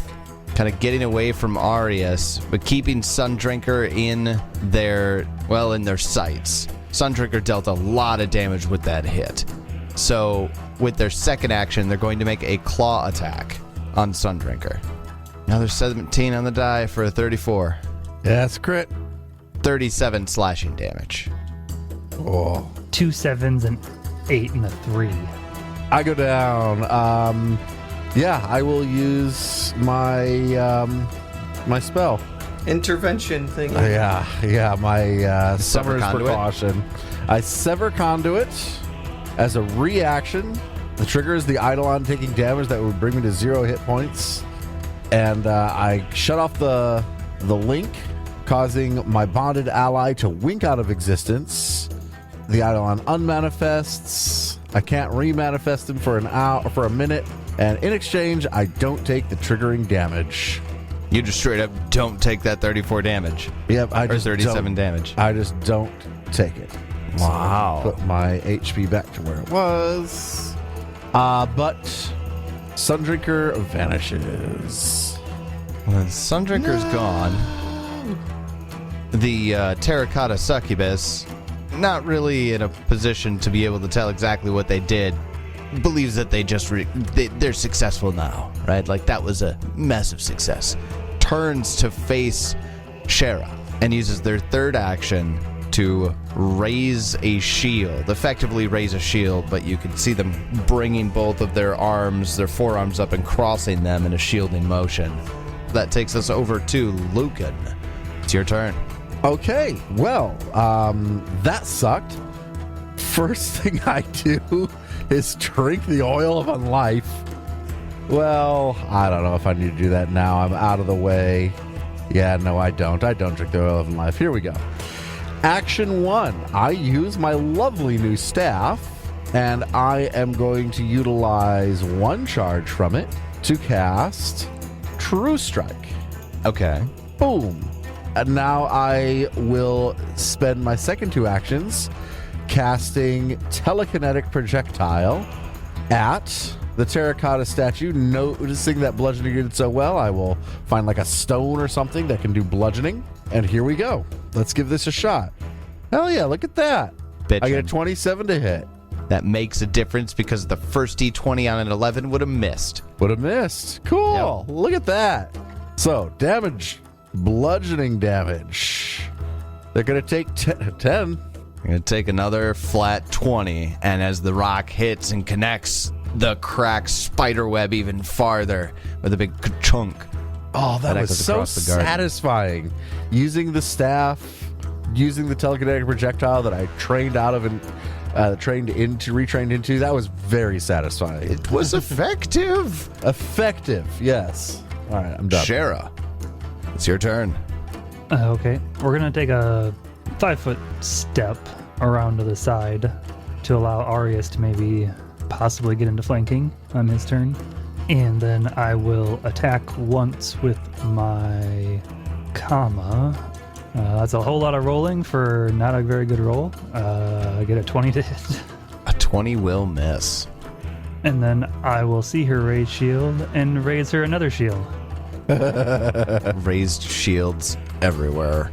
kind of getting away from Arius, but keeping Sundrinker in their sights. Sundrinker dealt a lot of damage with that hit. So, with their second action, they're going to make a claw attack on Sundrinker. Another 17 on the die for a 34. Yeah, that's crit. 37 slashing damage. Oh. 2 7s and 8 and a 3. I go down. Yeah, I will use my my spell. Intervention thing. Yeah, my Sever Summer's Conduit? Precaution. I Sever Conduit as a reaction. The trigger is the Eidolon taking damage that would bring me to 0 hit points. And I shut off the link, causing my bonded ally to wink out of existence. The Eidolon unmanifests. I can't remanifest him for a minute. And in exchange, I don't take the triggering damage. You just straight up don't take that 34 damage. Yep, I Or just 37 don't, damage. I just don't take it. Wow. Put my HP back to where it was. But Sundrinker vanishes. When Sundrinker's gone, the Terracotta Succubus, not really in a position to be able to tell exactly what they did, believes that they're successful now, right? Like, that was a massive success. Turns to face Shara and uses their third action to raise a shield, effectively raise a shield, but you can see them bringing both of their forearms up and crossing them in a shielding motion. That takes us over to Lucan. It's your turn. Okay, well, that sucked. First thing I do is drink the oil of unlife. Well, I don't know if I need to do that now. I'm out of the way. Yeah, no, I don't. I don't drink the oil of unlife. Here we go. Action 1. I use my lovely new staff, and I am going to utilize 1 charge from it to cast True Strike. Okay. Boom. And now I will spend my second 2 actions casting Telekinetic Projectile at the Terracotta statue. Noticing that bludgeoning did so well, I will find like a stone or something that can do bludgeoning. And here we go. Let's give this a shot. Hell yeah, look at that. Bitchin'. I get a 27 to hit. That makes a difference because the first D20 on an 11 would have missed. Would have missed. Cool. Yep. Look at that. So, damage. Bludgeoning damage. They're going to take 10. I'm going to take another flat 20, and as the rock hits and connects, the crack spiderweb even farther with a big chunk. Oh, that was echoes so across the garden. satisfying. Using the staff, using the telekinetic projectile that I trained out of and retrained into, that was very satisfying. It was effective. Effective, yes. All right, I'm done. Shara, it's your turn. Okay, we're gonna take a 5-foot step around to the side to allow Arius to maybe possibly get into flanking on his turn. And then I will attack once with my comma That's a whole lot of rolling for not a very good roll. I get a 20 to hit. A 20 will miss. And then I will see her raise shield and raise her another shield. Raised shields everywhere.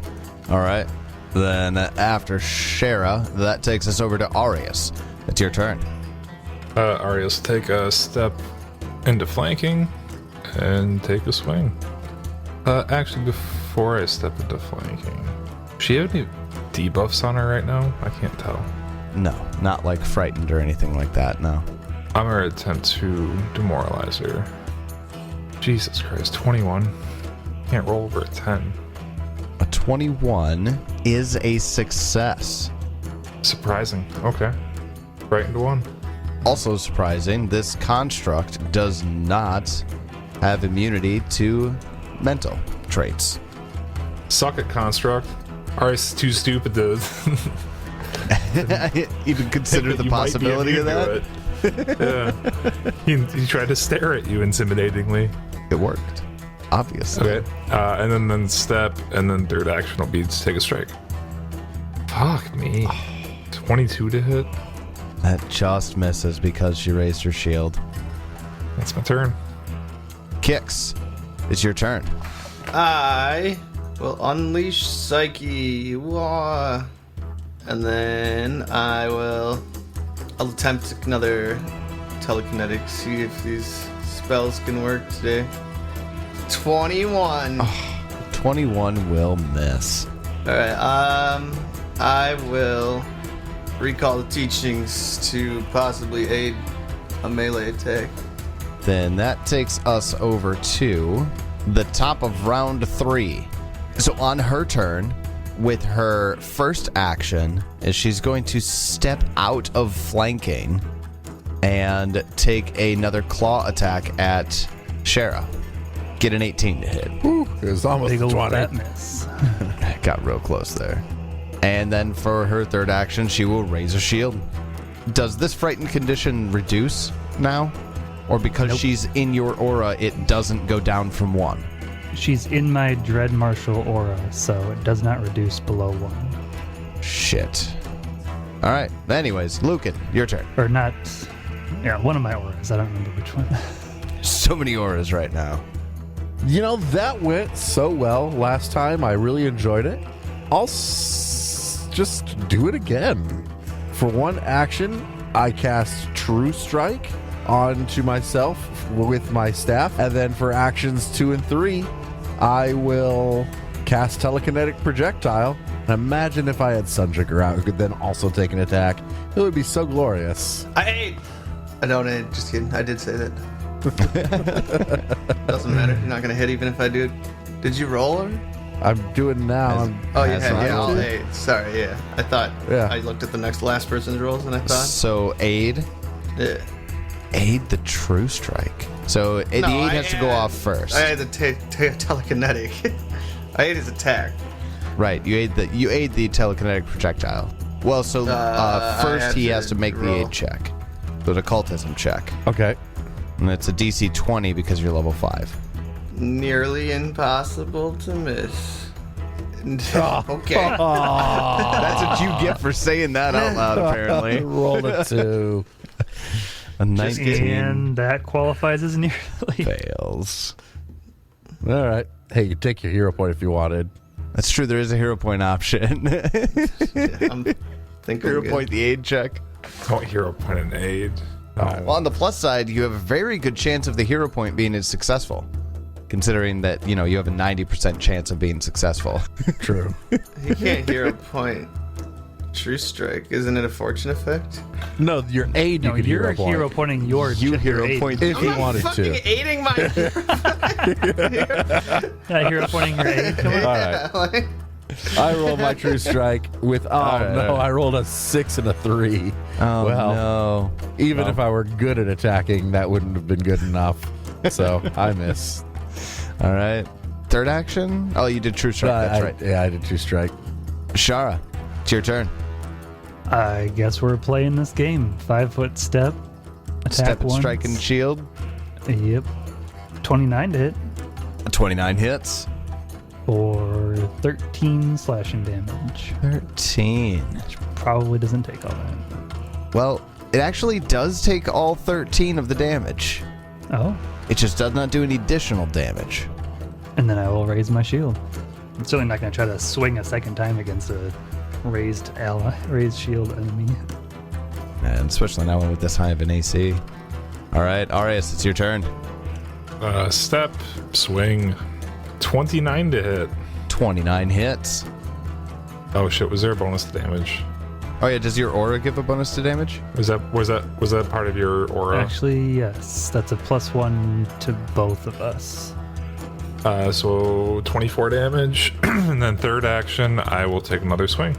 All right. Then after Shara, that takes us over to Arius. It's your turn. Arius, take a step into flanking and take a swing. Actually, before I step into flanking, does she have any debuffs on her right now? I can't tell. No, not like frightened or anything like that, no. I'm gonna attempt to demoralize her. Jesus Christ, 21. Can't roll over a 10. A 21 is a success. Surprising. Okay. Right into 1. Also surprising, this construct does not have immunity to mental traits. Suck at construct. Arius is too stupid to Even consider the You might be possibility of immune that? to it. Yeah. He tried to stare at you intimidatingly. It worked, obviously. Okay. And then step, and then third action will be to take a strike. Fuck me. 22 to hit. That just misses because she raised her shield. That's my turn. Kix, it's your turn. I will unleash Psyche. Wah. And then I'll attempt another telekinetic, see if these spells can work today. 21. 21 will miss. Alright, I will recall the teachings to possibly aid a melee attack. Then that takes us over to the top of round 3. So on her turn, with her first action, is she's going to step out of flanking and take another claw attack at Shara. Get an 18 to hit. Whew, it was almost Big old 20. fat miss. Got real close there. And then for her third action, she will raise a shield. Does this frightened condition reduce now? Or because she's in your aura, it doesn't go down from 1? She's in my Dread Martial aura, so it does not reduce below 1. Shit. All right. Anyways, Lucan, your turn. Or not. Yeah, one of my auras. I don't remember which one. So many auras right now. You know, that went so well last time. I really enjoyed it. I'll just do it again. For one action, I cast True Strike onto myself with my staff. And then for actions 2 and 3, I will cast Telekinetic Projectile. And imagine if I had Sunjiger out, who could then also take an attack. It would be so glorious. I aid! I don't aid, just kidding. I did say that. Doesn't matter. You're not gonna hit even if I do. Did you roll her? I'm doing now. Oh, you That's had, right. yeah, I'll aid. Sorry, yeah. I thought, Yeah. I looked at the last person's rolls and I thought, So aid. yeah. Aid the True Strike. So the No, aid I has to go add- off first. I had the telekinetic. I ate his attack. Right. You aid the telekinetic projectile. Well, so I first have he to has to make the roll. aid check. So an occultism check. Okay. And it's a DC 20 because you're level 5. Nearly impossible to miss. Oh. Okay. That's what you get for saying that out loud, apparently. Roll a 2. A 19 And that qualifies as nearly. fails. All right. Hey, you take your hero point if you wanted. That's true. There is a hero point option. I'm thinking Hero good. point the aid check. Don't hero point an aid. No. Well, on the plus side, you have a very good chance of the hero point being successful, considering that you have a 90% chance of being successful. True. You can't hero point True Strike. Isn't it a fortune effect? No, your aid you No, could you're hero point. hero pointing your You your hero aid. point if I'm you not wanted fucking to. aiding my. Yeah, hero pointing your aid. Come on. All right. Like, I rolled my True Strike with. Oh right, no! all right. I rolled a 6 and a 3. Oh Well, no! Even Well. if I were good at attacking, that wouldn't have been good enough. So I miss. All right. Third action. Oh, you did True Strike. That's right. Yeah, I did True Strike. Shara, it's your turn. I guess we're playing this game. 5-foot step. Attack Step and once. strike and shield. Yep. 29 to hit. A 29 hits. For for 13 slashing damage. 13. Which probably doesn't take all that. Well, it actually does take all 13 of the damage. Oh. It just does not do any additional damage. And then I will raise my shield. I'm certainly not going to try to swing a second time against a raised shield enemy. And especially now with this high of an AC. All right, Arius, it's your turn. Step, swing, 29 to hit. 29 hits. Oh shit, was there a bonus to damage? Oh yeah, does your aura give a bonus to damage? Was that part of your aura? Actually, yes. That's a +1 to both of us. So 24 damage, and then third action, I will take another swing.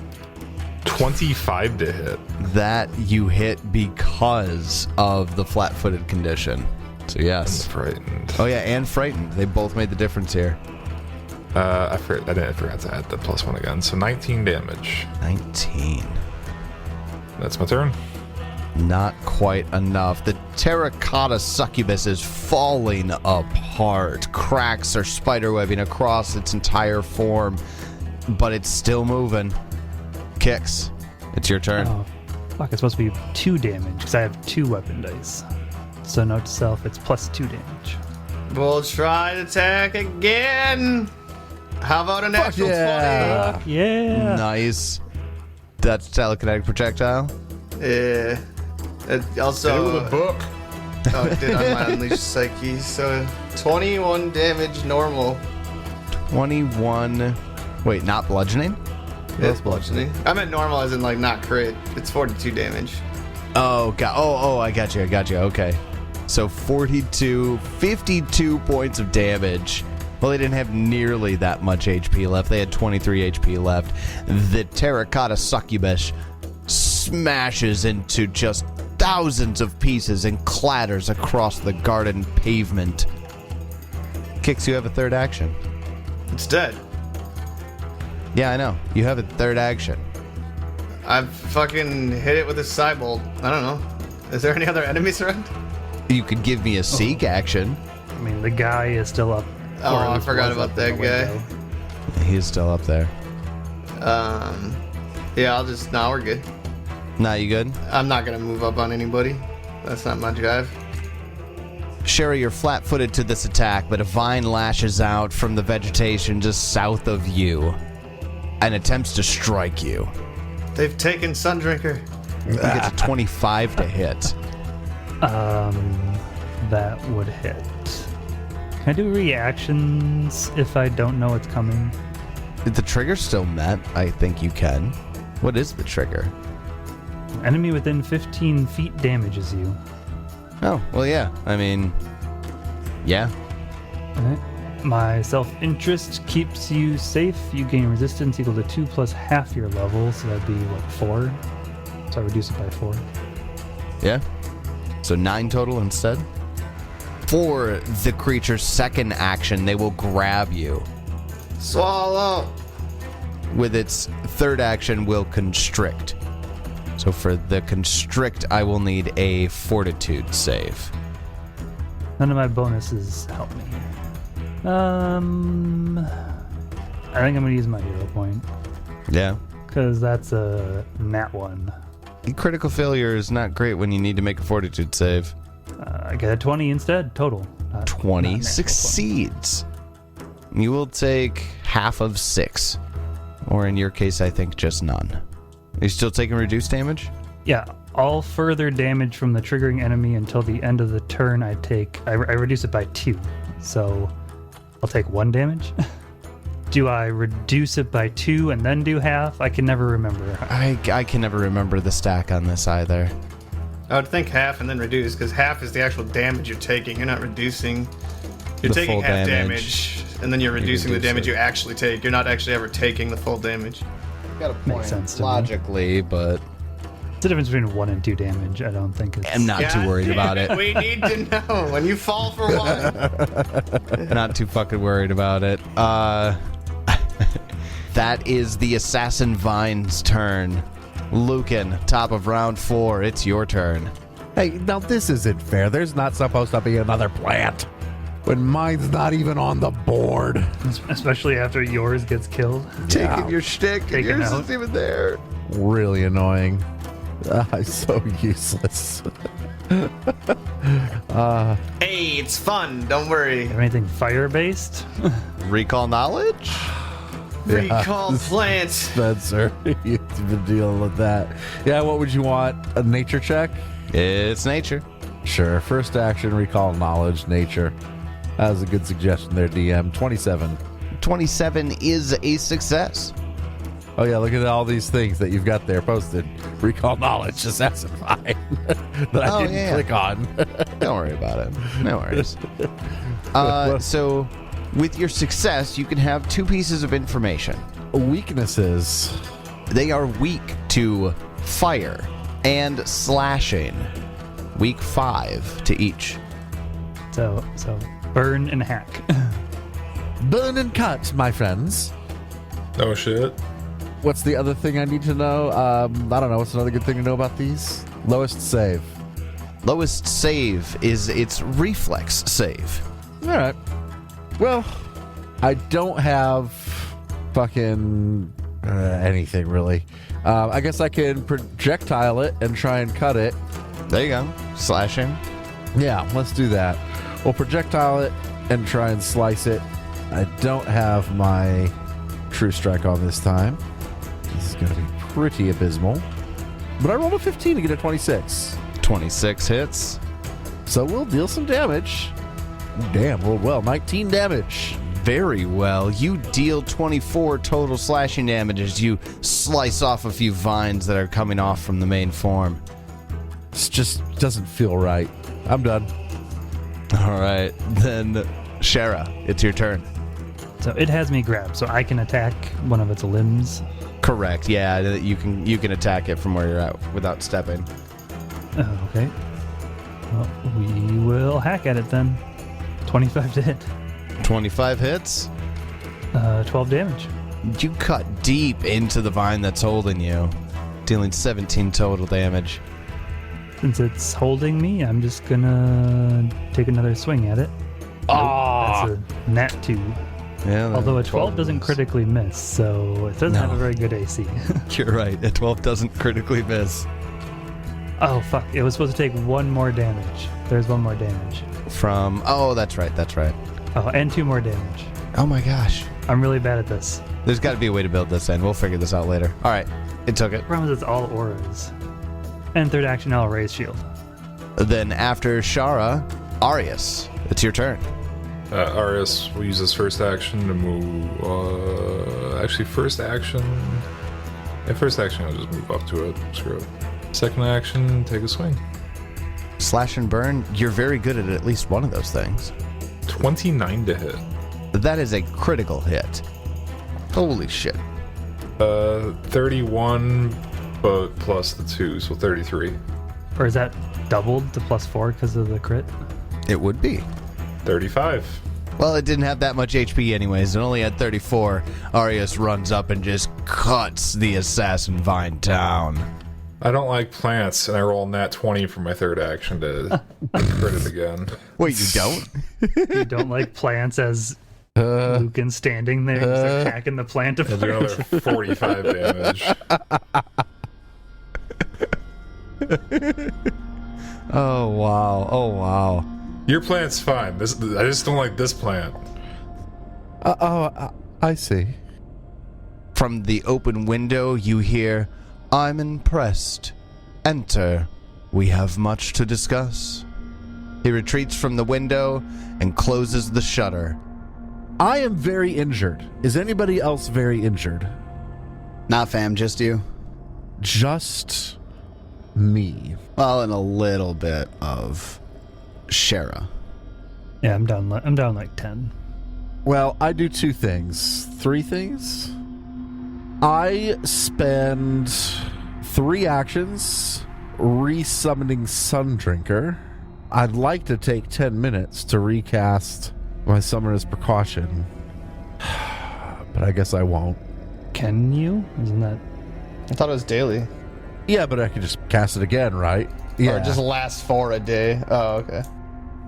25 to hit. That you hit because of the flat-footed condition. So yes. And frightened. Oh yeah, and frightened. They both made the difference here. I forgot to add the +1 again. So 19 damage. 19. That's my turn. Not quite enough. The terracotta succubus is falling apart. Cracks are spiderwebbing across its entire form, but it's still moving. Kicks. It's your turn. Oh, fuck, it's supposed to be 2 damage because I have 2 weapon dice. So note to self, it's +2 damage. We'll try to attack again. How about an actual 20? Yeah. Nice. That's telekinetic projectile. Yeah. It also. Hit it with a book. Oh, it did on my Unleashed Psyche. So 21 damage normal. 21. Wait, not bludgeoning? It's bludgeoning. I meant normal as in like not crit. It's 42 damage. Oh, God. Oh, I got you. Okay. So 52 points of damage. Well, they didn't have nearly that much HP left. They had 23 HP left. The terracotta succubus smashes into just thousands of pieces and clatters across the garden pavement. Kix, you have a third action. It's dead. Yeah, I know. You have a third action. I've fucking hit it with a Cybolt. I don't know. Is there any other enemies around? You could give me a seek action. I mean, the guy is still up. Oh, or at I least forgot was about up in that the guy. window. He's still up there. Yeah, nah, we're good. Nah, you good? I'm not gonna move up on anybody. That's not my drive. Sherry, you're flat-footed to this attack, but a vine lashes out from the vegetation just south of you and attempts to strike you. They've taken Sundrinker. You get to 25 to hit. That would hit. Can I do reactions if I don't know it's coming? If the trigger's still met, I think you can. What is the trigger? Enemy within 15 feet damages you. Oh, well, yeah. I mean, yeah. Alright. My self-interest keeps you safe. You gain resistance equal to 2 plus half your level, so that'd be, 4? So I reduce it by 4. Yeah. So 9 total instead. For the creature's second action, they will grab you. Swallow. With its third action, will constrict. So for the constrict, I will need a fortitude save. None of my bonuses help me. I think I'm gonna use my hero point Yeah. because that's a nat 1. Critical failure is not great when you need to make a fortitude save. I get a 20 instead total. Not 20 natural succeeds. You will take half of 6. Or in your case, I think just none. Are you still taking reduced damage? 20. Yeah, all further damage from the triggering enemy until the end of the turn I reduce it by 2. So I'll take 1 damage. Do I reduce it by 2 and then do half? I can never remember. I can never remember the stack on this either. I would think half and then reduce, because half is the actual damage you're taking. You're not reducing. You're The taking full half damage. damage, and then you're reducing the reduce damage it. you actually take. You're not actually ever taking the full damage. Got a point Makes sense to me. logically, but It's the difference between 1 and 2 damage. I don't think it's... I'm not too worried about it. We need to know when you fall for one. Not too fucking worried about it. That is the Assassin Vine's turn. Lucan, top of round 4. It's your turn. Hey, now this isn't fair. There's not supposed to be another plant. when mine's not even on the board. Especially after yours gets killed. Taking your shtick, and Taken yours out. isn't even there. Really annoying. So useless. Hey, it's fun. Don't worry. Have anything fire-based? Recall knowledge? Recall plant. Spencer, you've been dealing with that. Yeah, what would you want? A nature check? It's nature. Sure. First action, recall knowledge, nature. That was a good suggestion there, DM. 27. 27 is a success. Oh, yeah, look at all these things that you've got there posted. Recall knowledge, assassin fine. that I didn't click on. Don't worry about it. No worries. So, with your success, you can have 2 pieces of information. Weaknesses. They are weak to fire and slashing. Weak 5 to each. So burn and hack. Burn and cut, my friends. Oh shit. What's the other thing I need to know? I don't know. What's another good thing to know about these? Lowest save. Lowest save is its reflex save. All right. Well, I don't have fucking anything really. I guess I can projectile it and try and cut it. There you go. Slashing. Yeah, let's do that. We'll projectile it and try and slice it. I don't have my true strike on this time. This is going to be pretty abysmal. But I rolled a 15 to get a 26. 26 hits. So we'll deal some damage. Damn, rolled well. 19 damage. Very well. You deal 24 total slashing damage as you slice off a few vines that are coming off from the main form. This just doesn't feel right. I'm done. All right. Then, Shara, it's your turn. So it has me grabbed, so I can attack one of its limbs. Correct. Yeah, you can attack it from where you're at without stepping. Okay. Well, we will hack at it then. 25 to hit. 25 hits. 12 damage. You cut deep into the vine that's holding you, dealing 17 total damage. Since it's holding me, I'm just gonna take another swing at it. That's a nat 2. Yeah. Although a 12 doesn't critically miss, so it doesn't have a very good AC. You're right. A 12 doesn't critically miss. Oh, fuck. It was supposed to take 1 more damage. There's 1 more damage. From... Oh, that's right. That's right. Oh, and 2 more damage. Oh my gosh. I'm really bad at this. There's got to be a way to build this in. We'll figure this out later. All right. It took it. The problem is it's all auras. And third action, I'll raise shield. Then after Shara, Arius. It's your turn. Arius will use his first action to move. Actually, first action. Yeah, first action, I'll just move up to it. Screw it. Second action, take a swing. Slash and burn. You're very good at least one of those things. 29 to hit. That is a critical hit. Holy shit. 31, but plus the 2, so 33. Or is that doubled to +4 because of the crit? It would be. 35. Well, it didn't have that much HP anyways. It only had 34. Arius runs up and just cuts the assassin vine down. I don't like plants, and I roll nat 20 for my third action to crit it again. Wait, you don't? You don't like plants as Lucan's standing there just attacking the plant And do apart. another 45 damage. Oh, wow. Oh, wow. Your plant's fine. I just don't like this plant. I see. From the open window, you hear, "I'm impressed. Enter. We have much to discuss." He retreats from the window and closes the shutter. I am very injured. Is anybody else very injured? Not fam, just you. Just me. Well, and a little bit of Shara. Yeah, I'm down like 10. Well, I do 2 things. 3 things? I spend 3 actions resummoning Sundrinker. I'd like to take 10 minutes to recast my Summoner's Precaution. But I guess I won't. Can you? Isn't that... I thought it was daily. Yeah, but I could just cast it again, right? Yeah. Or just lasts for a day. Oh, okay.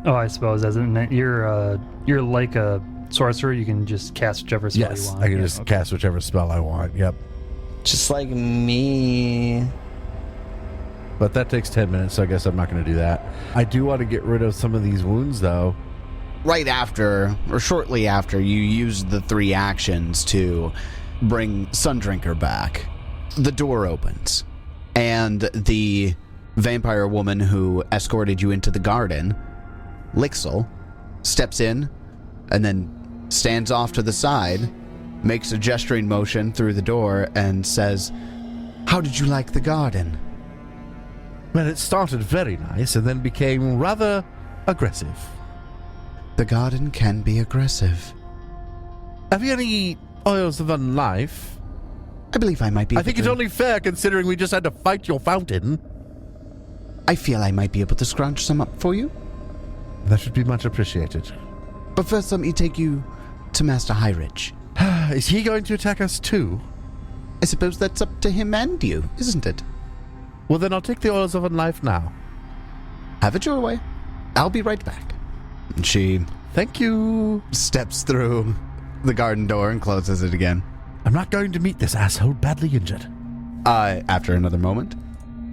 Oh, I suppose as in that you're like a sorcerer. You can just cast whichever spell you Yes, want. I can just cast whichever spell I want. Yep. Just like me. But that takes 10 minutes, so I guess I'm not going to do that. I do want to get rid of some of these wounds, though. Right after, or shortly after, you use the 3 actions to bring Sundrinker back. The door opens, and the vampire woman who escorted you into the garden, Lixel, steps in and then stands off to the side, makes a gesturing motion through the door, and says, "How did you like the garden?" Well, it started very nice and then became rather aggressive. The garden can be aggressive. Have you any oils of unlife? I believe I might be I able think to... it's only fair considering we just had to fight your fountain. I feel I might be able to scrunch some up for you. That should be much appreciated. But first, let me take you to Master Highridge. Is he going to attack us too? I suppose that's up to him and you, isn't it? Well, then I'll take the oils of unlife now. Have it your way. I'll be right back. And she Thank you. steps through the garden door and closes it again. I'm not going to meet this asshole badly injured. After another moment,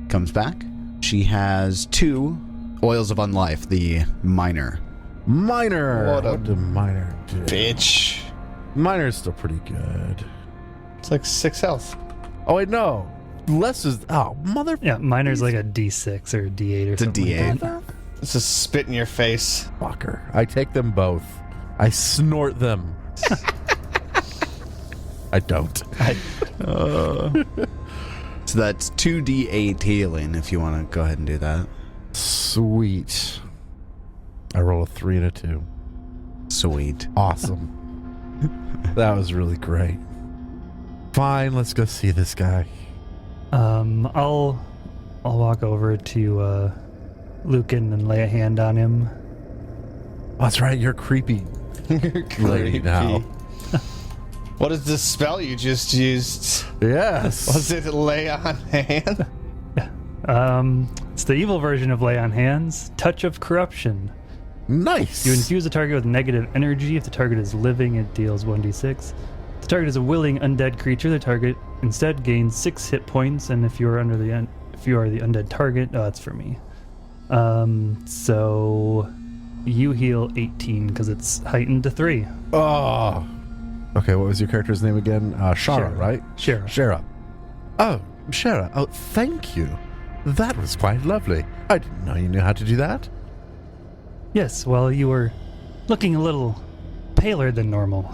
comes back. She has 2 oils of unlife, the minor. Minor. What a do minor do? Bitch. Minor's still pretty good. It's like 6 health. Oh, wait, no. Less is... Oh, mother... Yeah, miner's like a D6 or a D8 or It's a something. D8. Like that. It's a spit in your face. Fucker. I take them both. I snort them. I don't. So that's 2d8 healing if you want to go ahead and do that. Sweet. I roll a 3 and a 2. Sweet. Awesome. That was really great. Fine, let's go see this guy. I'll walk over to Lucan and lay a hand on him. Oh, that's right, you're creepy lady now. What is the spell you just used? Yes. Was it lay on hand? It's the evil version of lay on hands. Touch of corruption. Nice. You infuse the target with negative energy. If the target is living, it deals 1d6. If the target is a willing undead creature, the target instead gains 6 hit points. And if you are if you are the undead target, that's for me. So you heal 18 because it's heightened to 3. Oh. Okay, what was your character's name again? Shara, Shara. right? Shara. Shara. Oh, Shara. Oh, thank you. That was quite lovely. I didn't know you knew how to do that. Yes, well, you were looking a little paler than normal.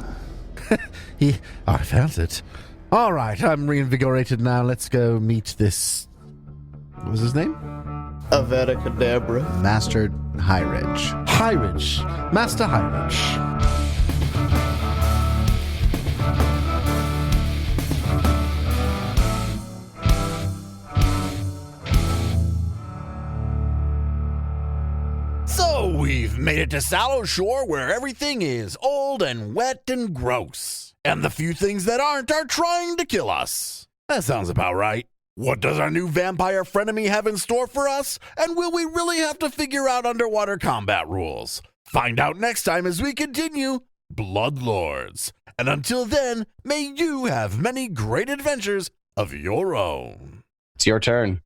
I felt it. All right, I'm reinvigorated now. Let's go meet this... What was his name? Avada Kedavra. Master Highridge. Highridge. Master Highridge. So we've made it to Sallowshore, where everything is old and wet and gross. And the few things that aren't are trying to kill us. That sounds about right. What does our new vampire frenemy have in store for us? And will we really have to figure out underwater combat rules? Find out next time as we continue Bloodlords. And until then, may you have many great adventures of your own. It's your turn.